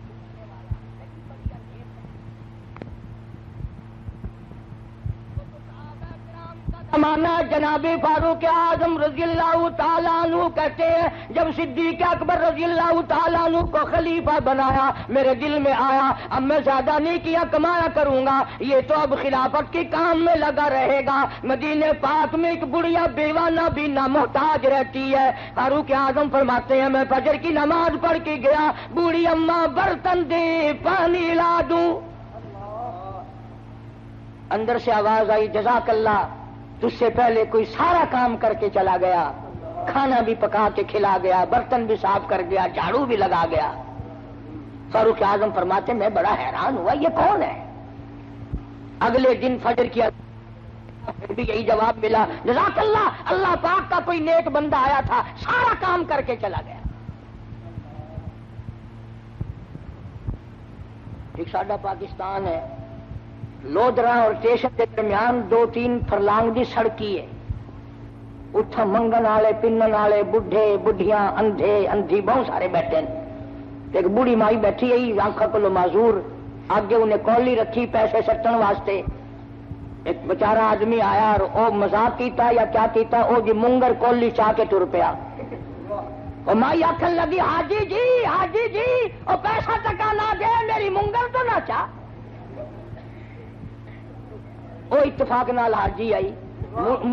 زمانہ جناب فاروق اعظم رضی اللہ تعالیٰ عنہ کہتے ہیں جب صدیق اکبر رضی اللہ تعالیٰ عنہ کو خلیفہ بنایا میرے دل میں آیا اب میں زیادہ نہیں کیا کمایا کروں گا، یہ تو اب خلافت کے کام میں لگا رہے گا۔ مدینے پاک میں ایک بڑھیا بیوہ نابینا محتاج رہتی ہے۔ فاروق اعظم فرماتے ہیں میں فجر کی نماز پڑھ کے گیا، بوڑھی اماں برتن دے پانی لا دوں، اندر سے آواز آئی جزاک اللہ، تجھ سے پہلے کوئی سارا کام کر کے چلا گیا، کھانا بھی پکا کے کھلا گیا، برتن بھی صاف کر گیا، جھاڑو بھی لگا گیا۔ فاروق اعظم فرماتے میں بڑا حیران ہوا یہ کون ہے؟ اگلے دن فجر کیا پھر بھی یہی جواب ملا جزاک اللہ، اللہ پاک کا کوئی نیک بندہ آیا تھا سارا کام کر کے چلا گیا۔ ایک ساڈا پاکستان ہے، لودرا اور اسٹیشن کے درمیان 2-3 فرلانگ کی سڑکی ہے، اتھا منگن والے پنن والے بڈھے بڈھیاں اندھے اندھی بہت سارے بیٹھے ہیں۔ ایک بوڑھی مائی بیٹھی ہے آنکھوں کو معذور، آگے انہیں کولی رکھی پیسے سٹن واسطے۔ ایک بیچارہ آدمی آیا اور او مذاق کیتا یا کیا کیتا، او جی منگر کولی چاہ کے ٹر پیا۔ وہ مائی آخر لگی حاجی جی او پیسہ ٹکا نہ دے میری منگر تو نہ چاہ۔ وہ اتفاق نال حاجی آئی،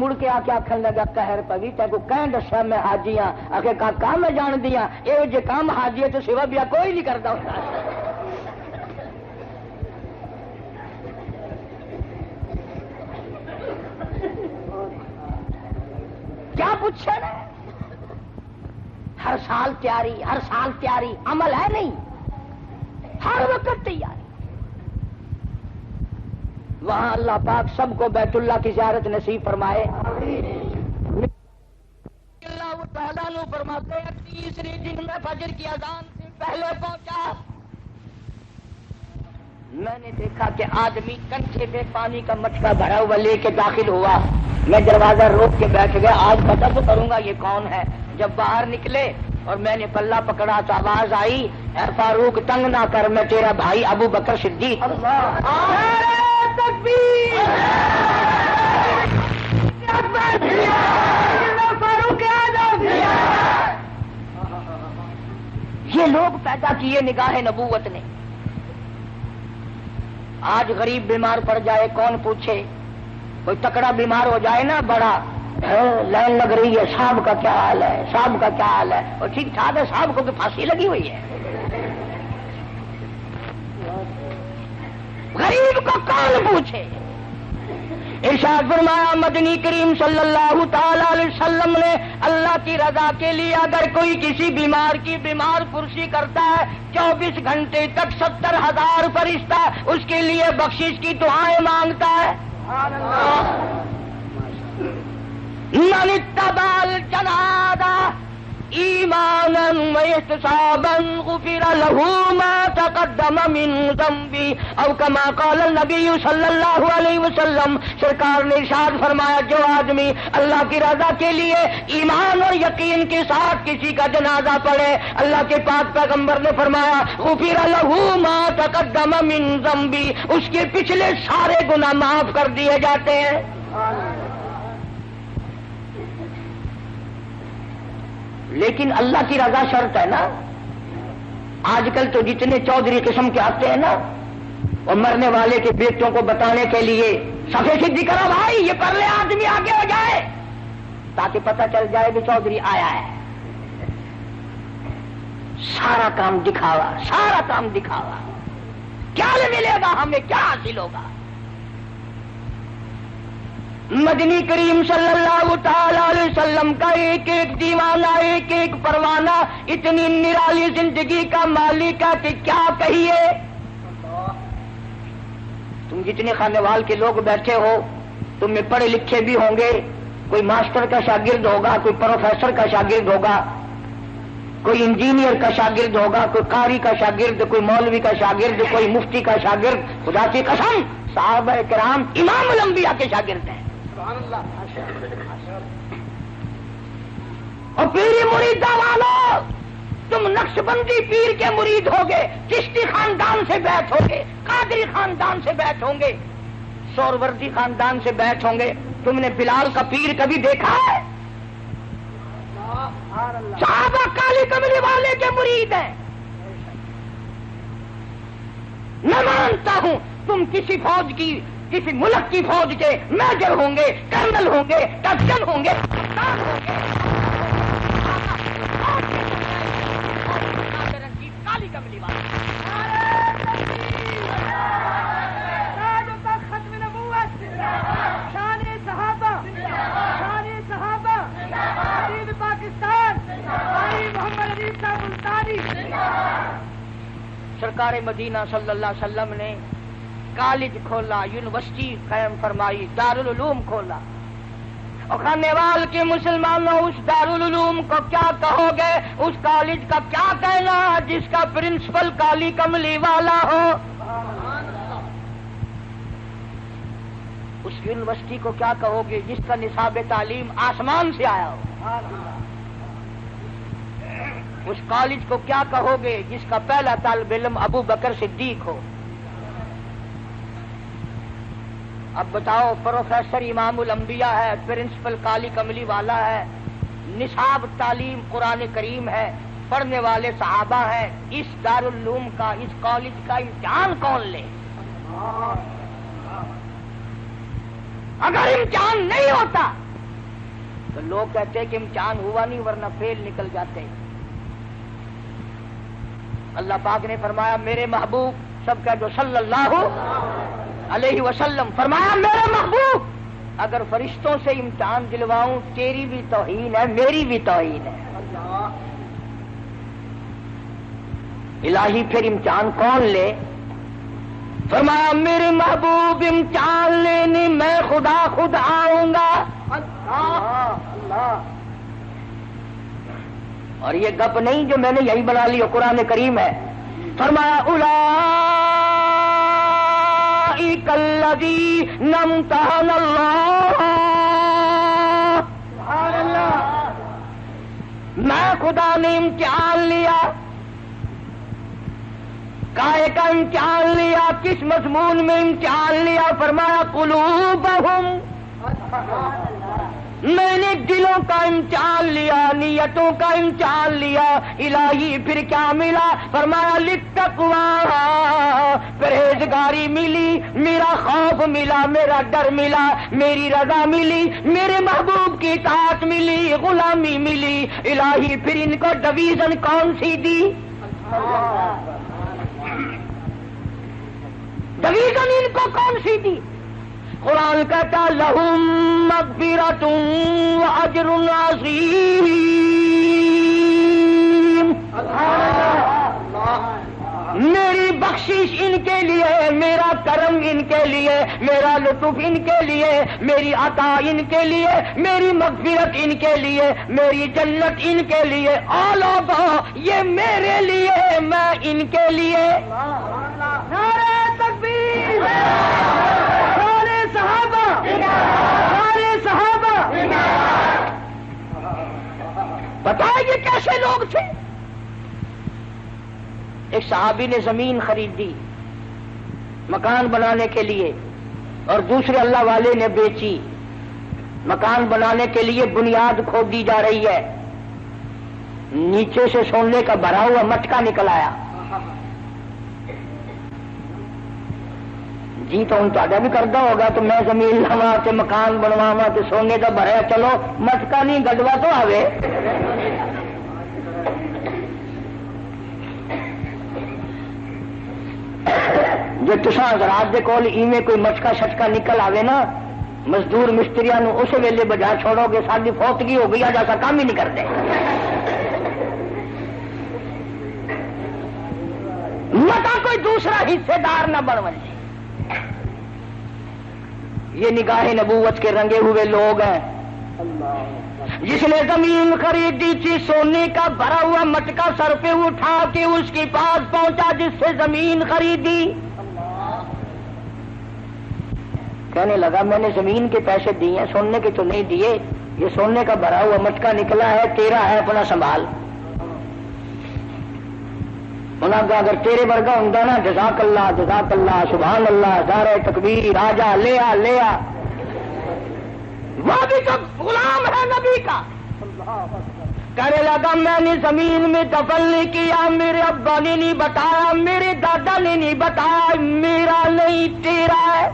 مڑ کے آ کے آخر لگا قہر پگی تے کو کہیں دسیا میں حاجی ہاں؟ آخر کاکا میں جان دیا یہ جے کام حاجی ہے تو سوا بیا کوئی نہیں کرتا ہوتا۔ کیا پوچھے نا؟ ہر سال تیاری عمل ہے نہیں، ہر وقت تیاری۔ وہاں اللہ پاک سب کو بیت اللہ کی زیارت نصیب فرمائے۔ اللہ تعالیٰ نے فرماتے ہیں تیسرے دن میں فجر کی اذان سے پہلے پہنچا، میں نے دیکھا کہ آدمی کنچے پہ پانی کا مٹکا بھرا ہوا لے کے داخل ہوا۔ میں دروازہ روک کے بیٹھ گیا، آج پتہ تو کروں گا یہ کون ہے۔ جب باہر نکلے اور میں نے پلہ پکڑا تو آواز آئی اے فاروق تنگ نہ کر، میں تیرا بھائی ابو بکر صدیق۔ یہ لوگ پیدا کیے نگاہ نبوت نے۔ آج غریب بیمار پڑ جائے کون پوچھے، کوئی تکڑا بیمار ہو جائے نا بڑا لائن لگ رہی ہے، صاحب کا کیا حال ہے، صاحب کا کیا حال ہے، اور ٹھیک ٹھاک ہے، صاحب کو پھانسی لگی ہوئی ہے۔ غریب کو کون پوچھے؟ ارشاد فرمایا مدنی کریم صلی اللہ تعالی علیہ وسلم نے اللہ کی رضا کے لیے اگر کوئی کسی بیمار کی بیمار پرسی کرتا ہے 24 گھنٹے تک 70,000 فرشتہ اس کے لیے بخشش کی دعائیں مانگتا ہے۔ من اتبع الجنازہ ایمانا واحتسابا غفر له ما تقدم من ذنبی او کما قال النبی صلی اللہ علیہ وسلم۔ سرکار نے ارشاد فرمایا جو آدمی اللہ کی رضا کے لیے ایمان اور یقین کے ساتھ کسی کا جنازہ پڑھے، اللہ کے پاک پیغمبر نے فرمایا غفر له ما تقدم من ذنبی، اس کے پچھلے سارے گناہ معاف کر دیے جاتے ہیں۔ لیکن اللہ کی رضا شرط ہے نا۔ آج کل تو جتنے چودھری قسم کے آتے ہیں نا، وہ مرنے والے کے بیٹوں کو بتانے کے لیے صفے سیدھی کرو بھائی یہ پرلے آدمی آگے ہو جائے تاکہ پتہ چل جائے کہ چودھری آیا ہے۔ سارا کام دکھاوا، سارا کام دکھاوا، کیا ملے گا ہمیں، کیا حاصل ہوگا؟ مدنی کریم صلی اللہ تعالی علیہ وسلم کا ایک ایک دیوانہ، ایک ایک پروانہ، اتنی نرالی زندگی کا مالک ہے کہ کیا کہیے۔ تم جتنے خانے وال کے لوگ بیٹھے ہو، تم میں پڑھے لکھے بھی ہوں گے، کوئی ماسٹر کا شاگرد ہوگا، کوئی پروفیسر کا شاگرد ہوگا، کوئی انجینئر کا شاگرد ہوگا، کوئی قاری کا شاگرد، کوئی مولوی کا شاگرد، کوئی مفتی کا شاگرد۔ خدا کی قسم صحابہ کرام امام الانبیاء کے شاگرد ہیں۔ اور پیری مریدہ والو، تم نقش بندی پیر کے مرید ہوگے، چشتی خاندان سے بیعت ہوگے، قادری خاندان سے بیعت ہوں گے، سوروردی خاندان سے بیعت ہوں گے۔ تم نے بلال کا پیر کبھی دیکھا ہے؟ صحابہ کالی کملی والے کے مرید ہیں۔ میں مانتا ہوں تم کسی فوج کی، کسی ملک کی فوج کے میجر ہوں گے، کرنل ہوں گے، کیپٹن ہوں گے، کپتان ہوں گے، کالی کملی والے ختم نبوت، شان صحابہ، شان صحابہ، حبیب پاکستان بھائی محمد علی صاحب ملتانی۔ سرکار مدینہ صلی اللہ علیہ وسلم نے کالج کھولا، یونیورسٹی قائم فرمائی، دارالعلوم کھولا۔ اور خانے وال کے مسلمانوں، اس دارالعلوم کو کیا کہو گے؟ اس کالج کا کیا کہنا جس کا پرنسپل کالی کملی والا ہو؟ اس یونیورسٹی کو کیا کہو گے جس کا نصاب تعلیم آسمان سے آیا ہو؟ اس کالج کو کیا کہو گے جس کا پہلا طالب علم ابو بکر صدیق ہو؟ اب بتاؤ، پروفیسر امام الانبیاء ہے، پرنسپل کالی کملی والا ہے، نصاب تعلیم قرآن کریم ہے، پڑھنے والے صحابہ ہیں، اس دارالعلوم کا، اس کالج کا امتحان کون لے؟ اگر امتحان نہیں ہوتا تو لوگ کہتے کہ امتحان ہوا نہیں ورنہ فیل نکل جاتے۔ اللہ پاک نے فرمایا میرے محبوب، سب کہہ دو صلی اللہ علیہ وسلم، فرمایا میرے محبوب اگر فرشتوں سے امتحان دلواؤں تیری بھی توہین ہے، میری بھی توہین ہے۔ الہی پھر امتحان کون لے؟ فرمایا میرے محبوب امتحان لینے میں خدا خود آؤں گا۔ اور یہ گپ نہیں جو میں نے یہی بنا لی، قرآن کریم ہے۔ فرمایا اولئک الذین امتحن اللہ، میں خدا نے امتحان لیا۔ کائے کا امتحان لیا؟ کس مضمون میں امتحان لیا؟ فرمایا قلوبہم، میں نے دلوں کا امتحان لیا، نیتوں کا امتحان لیا۔ الہی پھر کیا ملا؟ فرمایا للتقویٰ، پرہیزگاری ملی، میرا خوف ملا، میرا ڈر ملا، میری رضا ملی، میرے محبوب کی اطاعت ملی، غلامی ملی۔ الہی پھر ان کو ڈویژن کون سی دی؟ ڈویژن ان کو کون سی دی؟ قرآن کہتا لہم مغفرۃ واجر عظیم، میری بخشش ان کے لیے، میرا کرم ان کے لیے، میرا لطف ان کے لیے، میری عطا ان کے لیے، میری مغفرت ان کے لیے، میری جنت ان کے لیے، آل اوور یہ میرے لیے، میں ان کے لیے۔ نعرہ تکبیر، سارے صحابہ، سارے صحابہ۔ بتائیں یہ کیسے لوگ تھے؟ ایک صحابی نے زمین خریدی مکان بنانے کے لیے، اور دوسرے اللہ والے نے بیچی۔ مکان بنانے کے لیے بنیاد کھودی جا رہی ہے، نیچے سے سونے کا بھرا ہوا مٹکا نکل آیا۔ جی تو ہوں تا بھی کرتا ہوگا تو میں زمین لوا تے مکان بنواوا تے سونے کا بھرا، چلو مٹکا نہیں گڈوا تو آوے۔ جو تساں حضرات دے کول ایویں کوئی مٹکا شٹکا نکل آوے نا مزدور مستریاں نو اس ویلے بجا چھوڑو گے ساری فوتگی ہو گئی جیسا کام ہی نہیں کرتے. متا کوئی دوسرا حصے دار نہ بن بنے. یہ نگاہ نبوت کے رنگے ہوئے لوگ ہیں. جس نے زمین خریدی تھی سونے کا بھرا ہوا مٹکا سر پہ اٹھا کے اس کے پاس پہنچا جس سے زمین خریدی. کہنے لگا میں نے زمین کے پیسے دیے ہیں سونے کے تو نہیں دیے. یہ سونے کا بھرا ہوا مٹکا نکلا ہے تیرا ہے اپنا سنبھال. انہوں نے اگر تیرے ورگا ہوں نا جزاک اللہ سبحان اللہ نعرہ تکبیر آجا لیا لیا. وہ بھی تو غلام ہے نبی کا. کہنے لگا میں نے زمین میں دفن نہیں کیا, میرے ابا نے نہیں بتایا, میرے دادا نے نہیں بتایا, میرا نہیں تیرا ہے.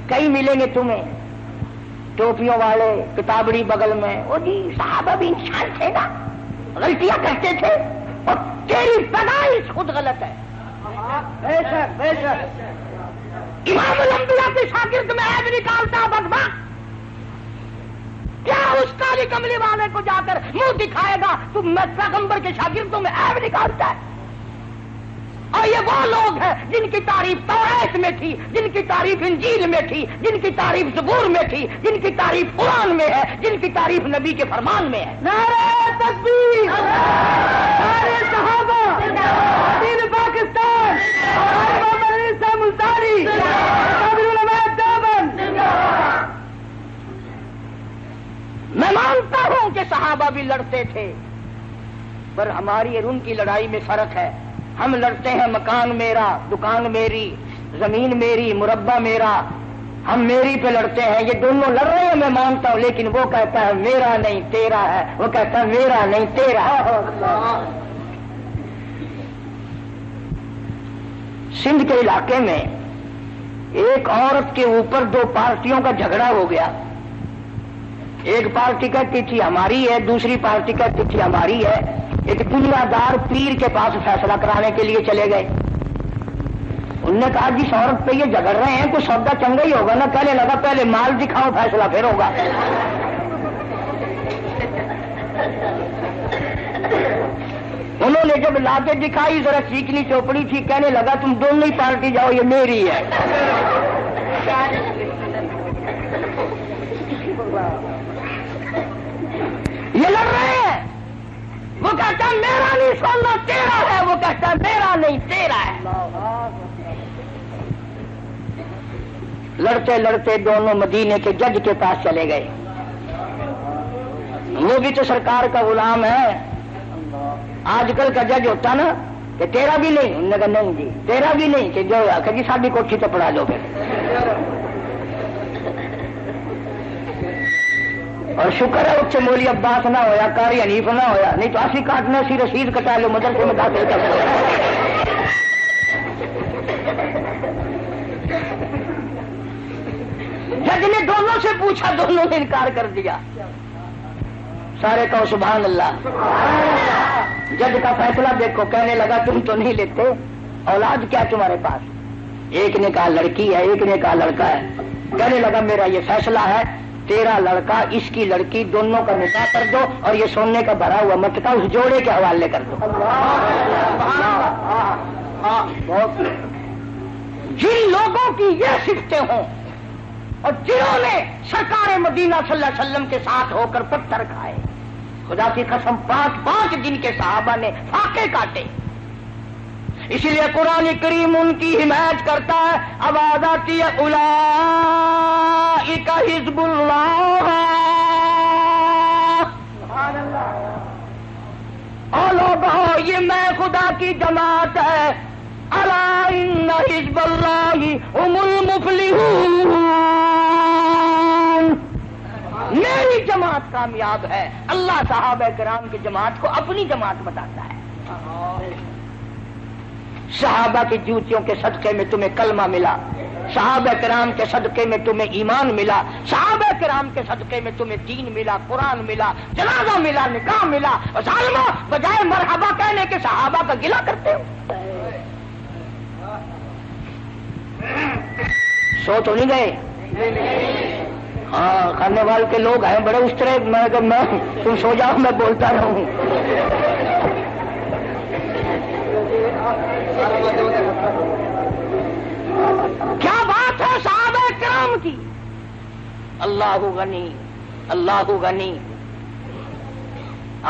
کئی ملیں گے تمہیں ٹوپیوں والے کتابڑی بغل میں, وہ جی صحابہ بھی انسان تھے نا, غلطیاں کرتے تھے اور تیری پیدائش خود غلط ہے. بے شک بے شک. امام الانبیاء کے شاگرد میں عیب نکالتا بدبخت. کیا اس کالی کملی والے کو جا کر منہ دکھائے گا تم میں پیغمبر کے شاگردوں میں عیب نکالتا ہے. اور یہ وہ لوگ ہیں جن کی تعریف توریت میں تھی, جن کی تعریف انجیل میں تھی, جن کی تعریف زبور میں تھی, جن کی تعریف قرآن میں ہے, جن کی تعریف نبی کے فرمان میں ہے. نعرہ تکبیر, نعرہ صحابہ, دین پاکستان, محمد علی صاحب ملتانی, قابل علماء دیوبند. میں مانتا ہوں کہ صحابہ بھی لڑتے تھے, پر ہماری اور ان کی لڑائی میں فرق ہے. ہم لڑتے ہیں مکان میرا, دکان میری, زمین میری, مربع میرا, ہم میری پہ لڑتے ہیں. یہ دونوں لڑ رہے ہیں میں مانتا ہوں, لیکن وہ کہتا ہے میرا نہیں تیرا ہے, وہ کہتا ہے میرا نہیں تیرا ہے. سندھ کے علاقے میں ایک عورت کے اوپر دو پارٹیوں کا جھگڑا ہو گیا. ایک پارٹی کہتی تھی ہماری ہے, دوسری پارٹی کہتی تھی ہماری ہے. ایک دنیا دار پیر کے پاس فیصلہ کرانے کے لیے چلے گئے. انہوں نے کہا جس عورت پہ یہ جھگڑ رہے ہیں کوئی سودا چنگا ہی ہوگا نا. کہنے لگا پہلے مال دکھاؤ فیصلہ پھر ہوگا. انہوں نے جب لا کے دکھائی ذرا چیکنی چوپڑی تھی, کہنے لگا تم دونوں ہی پارٹی جاؤ یہ میری ہے. یہ لڑ رہے ہیں. وہ کہتا ہے میرا نہیں سونا تیرا ہے, وہ کہتا ہے میرا نہیں تیرا ہے. لڑتے لڑتے دونوں مدینے کے جج کے پاس چلے گئے. وہ بھی تو سرکار کا غلام ہے. آج کل کا جج ہوتا نا کہ تیرا بھی نہیں, انہوں نے کہا نہیں جی تیرا بھی نہیں, کہ جو آ جی ساری کوٹھی تو پڑھا لو پھر. اور شکر ہے اس سے مولی عباس نہ ہویا, قاری حنیف نہ ہویا, نہیں تو اسی کاٹنے سی رسید کٹا لو مدرسے میں داخل کر لو. جج نے دونوں سے پوچھا, دونوں نے انکار کر دیا. سارے کہو سبحان اللہ. جج کا فیصلہ دیکھو. کہنے لگا تم تو نہیں لیتے, اولاد کیا تمہارے پاس؟ ایک نے کہا لڑکی ہے, ایک نے کہا لڑکا ہے. کہنے لگا میرا یہ فیصلہ ہے, تیرا لڑکا اس کی لڑکی دونوں کا نکاح کر دو اور یہ سونے کا بھرا ہوا مٹکا اس جوڑے کے حوالے کر دو. جن لوگوں کی یہ صفتیں ہوں اور جنہوں نے سرکار مدینہ صلی اللہ علیہ وسلم کے ساتھ ہو کر پتھر کھائے, خدا کی قسم 5 دن کے صحابہ نے فاقے کاٹے. اسی لیے قرآن کریم ان کی حمایت کرتا ہے. آواز آتی ہے اولئک حزب اللہ, او لوگو یہ میں خدا کی جماعت ہے. الا ان حزب اللہ هم المفلحون, میری جماعت کامیاب ہے. اللہ صحابہ کرام کی جماعت کو اپنی جماعت بتاتا ہے. صحابہ کی جوتیوں کے صدقے میں تمہیں کلمہ ملا, صحابہ کرام کے صدقے میں تمہیں ایمان ملا, صحابہ کرام کے صدقے میں تمہیں دین ملا, قرآن ملا, جنازہ ملا, نکاح ملا. اور ظالموں بجائے مرحبا کہنے کے صحابہ کا گلہ کرتے ہو. سو تو نہیں گئے؟ ہاں کرنے والے کے لوگ ہیں بڑے اس طرح، میں تم سو جاؤ میں بولتا رہوں. کیا بات ہے صحابہ کرام کی. اللہ غنی اللہ غنی.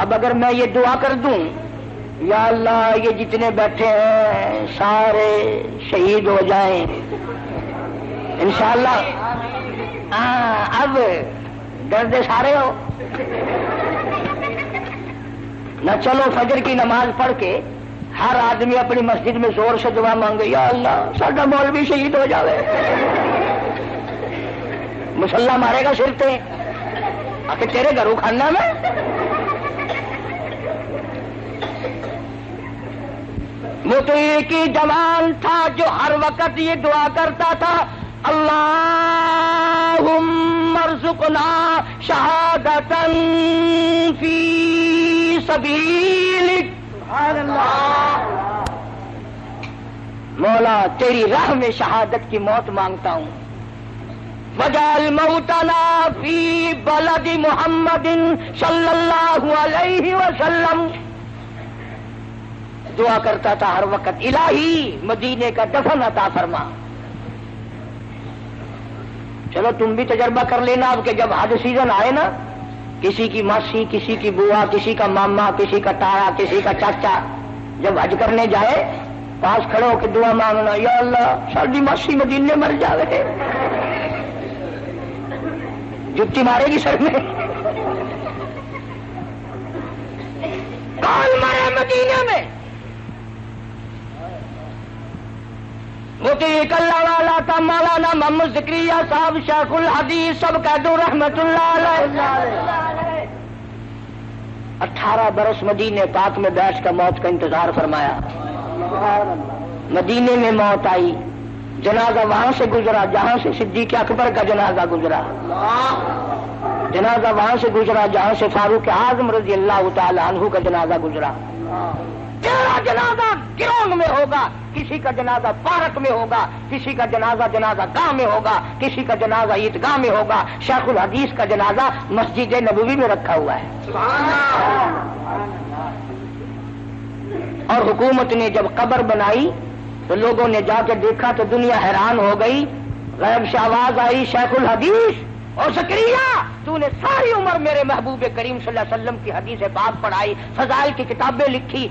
اب اگر میں یہ دعا کر دوں یا اللہ یہ جتنے بیٹھے ہیں سارے شہید ہو جائیں انشاءاللہ. اب ڈردے سارے ہو نہ. چلو فجر کی نماز پڑھ کے ہر آدمی اپنی مسجد میں زور سے دعا مانگے یا اللہ ساڈا مولوی شہید ہو جاوے. مسلح مارے گا سر تے آخر تیرے گھروں کھانا میں. مطیع کی جوان تھا جو ہر وقت یہ دعا کرتا تھا اللہم ارزقنا شہادتا فی سبیلک. سبحان اللہ. مولا تیری راہ میں شہادت کی موت مانگتا ہوں. وجعل موتنا فی بلد محمد صلی اللہ علیہ وسلم. دعا کرتا تھا ہر وقت الہی مدینے کا دفن عطا فرما. چلو تم بھی تجربہ کر لینا اب کہ جب حج سیزن آئے نا کسی کی ماسی کسی کی بوا کسی کا ماما کسی کا تایا کسی کا چاچا جب حج کرنے جائے پاس کھڑے ہو کے دعا مانگنا یا اللہ ساری ماسی مدینے مر جاوے. جتی مارے گی سر میں. کون مرے مدینے میں؟ مطیع اللہ والا تھا مولانا محمد ذکریہ صاحب شیخ الحدیث سب کہہ دو رحمت اللہ علیہ. 18 برس مدینے پاک میں بیٹھ کر موت کا انتظار فرمایا. مدینے میں موت آئی. جنازہ وہاں سے گزرا جہاں سے صدیق اکبر کا جنازہ گزرا. جنازہ وہاں سے گزرا جہاں سے فاروق اعظم رضی اللہ تعالی عنہ کا جنازہ گزرا. تیرا جنازہ گرونگ میں ہوگا کسی کا جنازہ پارک میں ہوگا کسی کا جنازہ گاہ میں ہوگا کسی کا جنازہ عیدگاہ میں ہوگا. شیخ الحدیث کا جنازہ مسجد نبوی میں رکھا ہوا ہے. اور حکومت نے جب قبر بنائی تو لوگوں نے جا کے دیکھا تو دنیا حیران ہو گئی. غیب سے آواز آئی شیخ الحدیث اور زکریا تو نے ساری عمر میرے محبوب کریم صلی اللہ علیہ وسلم کی حدیث پاک پڑھائی فضائل کی کتابیں لکھی.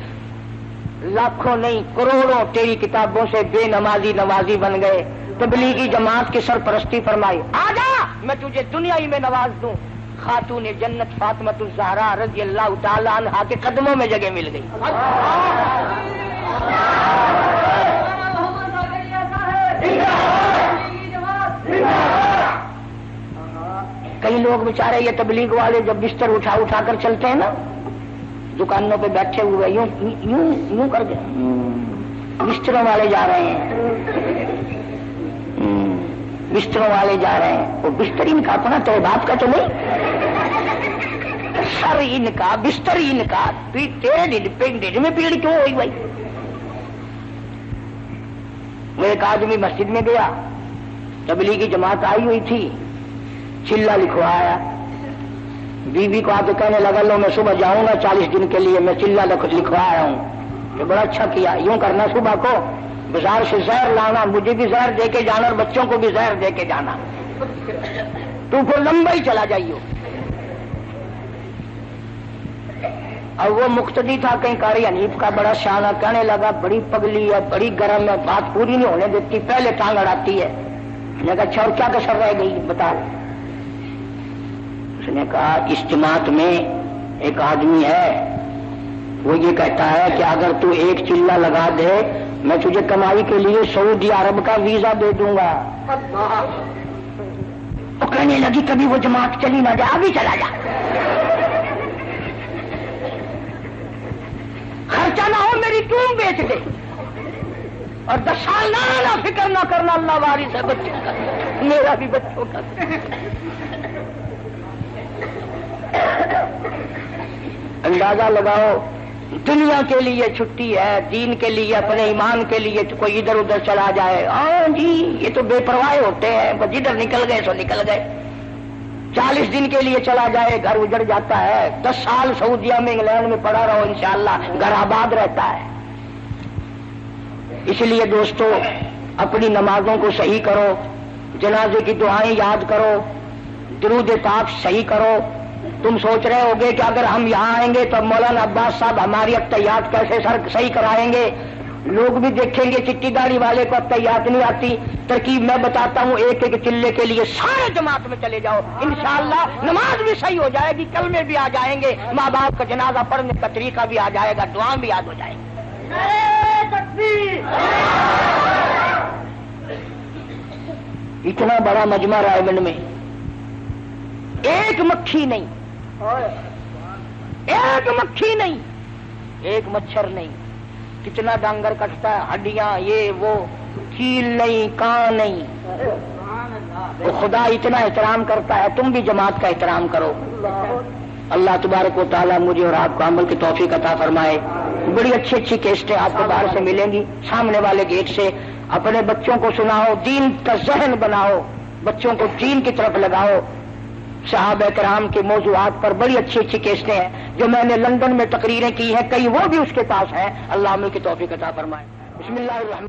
لاکھوں نہیں کروڑوں تیری کتابوں سے بے نمازی بن گئے. تبلیغی جماعت کی سرپرستی فرمائی. آجا میں تجھے دنیا ہی میں نواز دوں. خاتون جنت فاطمۃ الزہرا رضی اللہ تعالی عنہا کے قدموں میں جگہ مل گئی. کئی لوگ بیچارے یہ تبلیغ والے جب بستر اٹھا کر چلتے ہیں نا دکانوں پہ بیٹھے ہوئے یوں کر کے بستروں والے جا رہے ہیں بستروں والے جا رہے ہیں. وہ بستر ان کا اپنا تو بات کا تو نہیں سر ان کا بستر ان کا تیرے ڈیڈ میں پیڑ کیوں ہوئی بھائی. وہ ایک آدمی مسجد میں گیا تبلیغی جماعت آئی ہوئی تھی چلا لکھوایا. بیوی کو آ کے کہنے لگا لو میں صبح جاؤں گا 40 دن کے لیے میں چلا لکھوا آیا ہوں. کہ بڑا اچھا کیا. یوں کرنا صبح کو بازار سے زہر لانا مجھے بھی زہر دے کے جانا اور بچوں کو بھی زہر دے کے جانا. تو پھر لمبا ہی چلا جائیے. اور وہ مقتدی تھا کہیں قاری حنیف کا بڑا شانہ کہنے لگا بڑی پگلی ہے بڑی گرم ہے بات پوری نہیں ہونے دیتی پہلے ٹانگ اڑاتی ہے. میں نے کہا اچھا اور کیا کسر رہ گئی بتا. اس نے کہا اجتماعات میں ایک آدمی ہے وہ یہ کہتا ہے کہ اگر تو ایک چلا لگا دے میں تجھے کمائی کے لیے سعودی عرب کا ویزا دے دوں گا. وہ کہنے لگی کبھی وہ جماعت چلی نہ جائے ابھی چلا جا. خرچہ نہ ہو میری کیوں بیچ دے اور 10 سال نہ فکر نہ کرنا اللہ وارث ہے بچوں کا میرا بھی بچوں کا. اندازہ لگاؤ دنیا کے لیے چھٹی ہے، دین کے لیے، اپنے ایمان کے لیے تو کوئی ادھر ادھر چلا جائے، ہاں جی یہ تو بے پرواہ ہوتے ہیں، بس جدھر نکل گئے سو نکل گئے۔ 40 دن کے لیے چلا جائے گھر اجڑ جاتا ہے، 10 سال سعودیہ میں انگلینڈ میں پڑا رہو انشاءاللہ گھر آباد رہتا ہے۔ اس لیے دوستو اپنی نمازوں کو صحیح کرو، جنازے کی دعائیں یاد کرو، درود پاک صحیح کرو۔ تم سوچ رہے ہوگے کہ اگر ہم یہاں آئیں گے تو مولانا عباس صاحب ہماری اقتیات کیسے صحیح کرائیں گے؟ لوگ بھی دیکھیں گے چٹی داڑھی والے کو اقتیات نہیں آتی۔ ترکیب میں بتاتا ہوں، ایک ایک چلے کے لیے سارے جماعت میں چلے جاؤ، انشاءاللہ نماز بھی صحیح ہو جائے گی، کلمے بھی آ جائیں گے، ماں باپ کا جنازہ پڑھنے کا طریقہ بھی آ جائے گا، دعا بھی یاد ہو جائے گی۔ اتنا بڑا مجمع رائے گنج میں ایک مکھی نہیں، ایک مکھی نہیں، ایک مچھر نہیں، کتنا ڈانگر کٹتا ہے، ہڈیاں یہ وہ، کیل نہیں، کان نہیں، وہ خدا اتنا احترام کرتا ہے، تم بھی جماعت کا احترام کرو۔ اللہ تبارک و تعالیٰ مجھے اور آپ کو عمل کی توفیق عطا فرمائے۔ بڑی اچھی اچھی کیسٹیں آپ کو باہر سے ملیں گی، سامنے والے گیٹ سے اپنے بچوں کو سناؤ، دین کا ذہن بناؤ، بچوں کو دین کی طرف لگاؤ۔ صحابہ کرام کے موضوعات پر بڑی اچھی اچھی کیسٹیں ہیں جو میں نے لندن میں تقریریں کی ہیں، کئی وہ بھی اس کے پاس ہیں۔ اللہ عمل کی توفیق عطا فرمائے۔ بسم اللہ الرحمن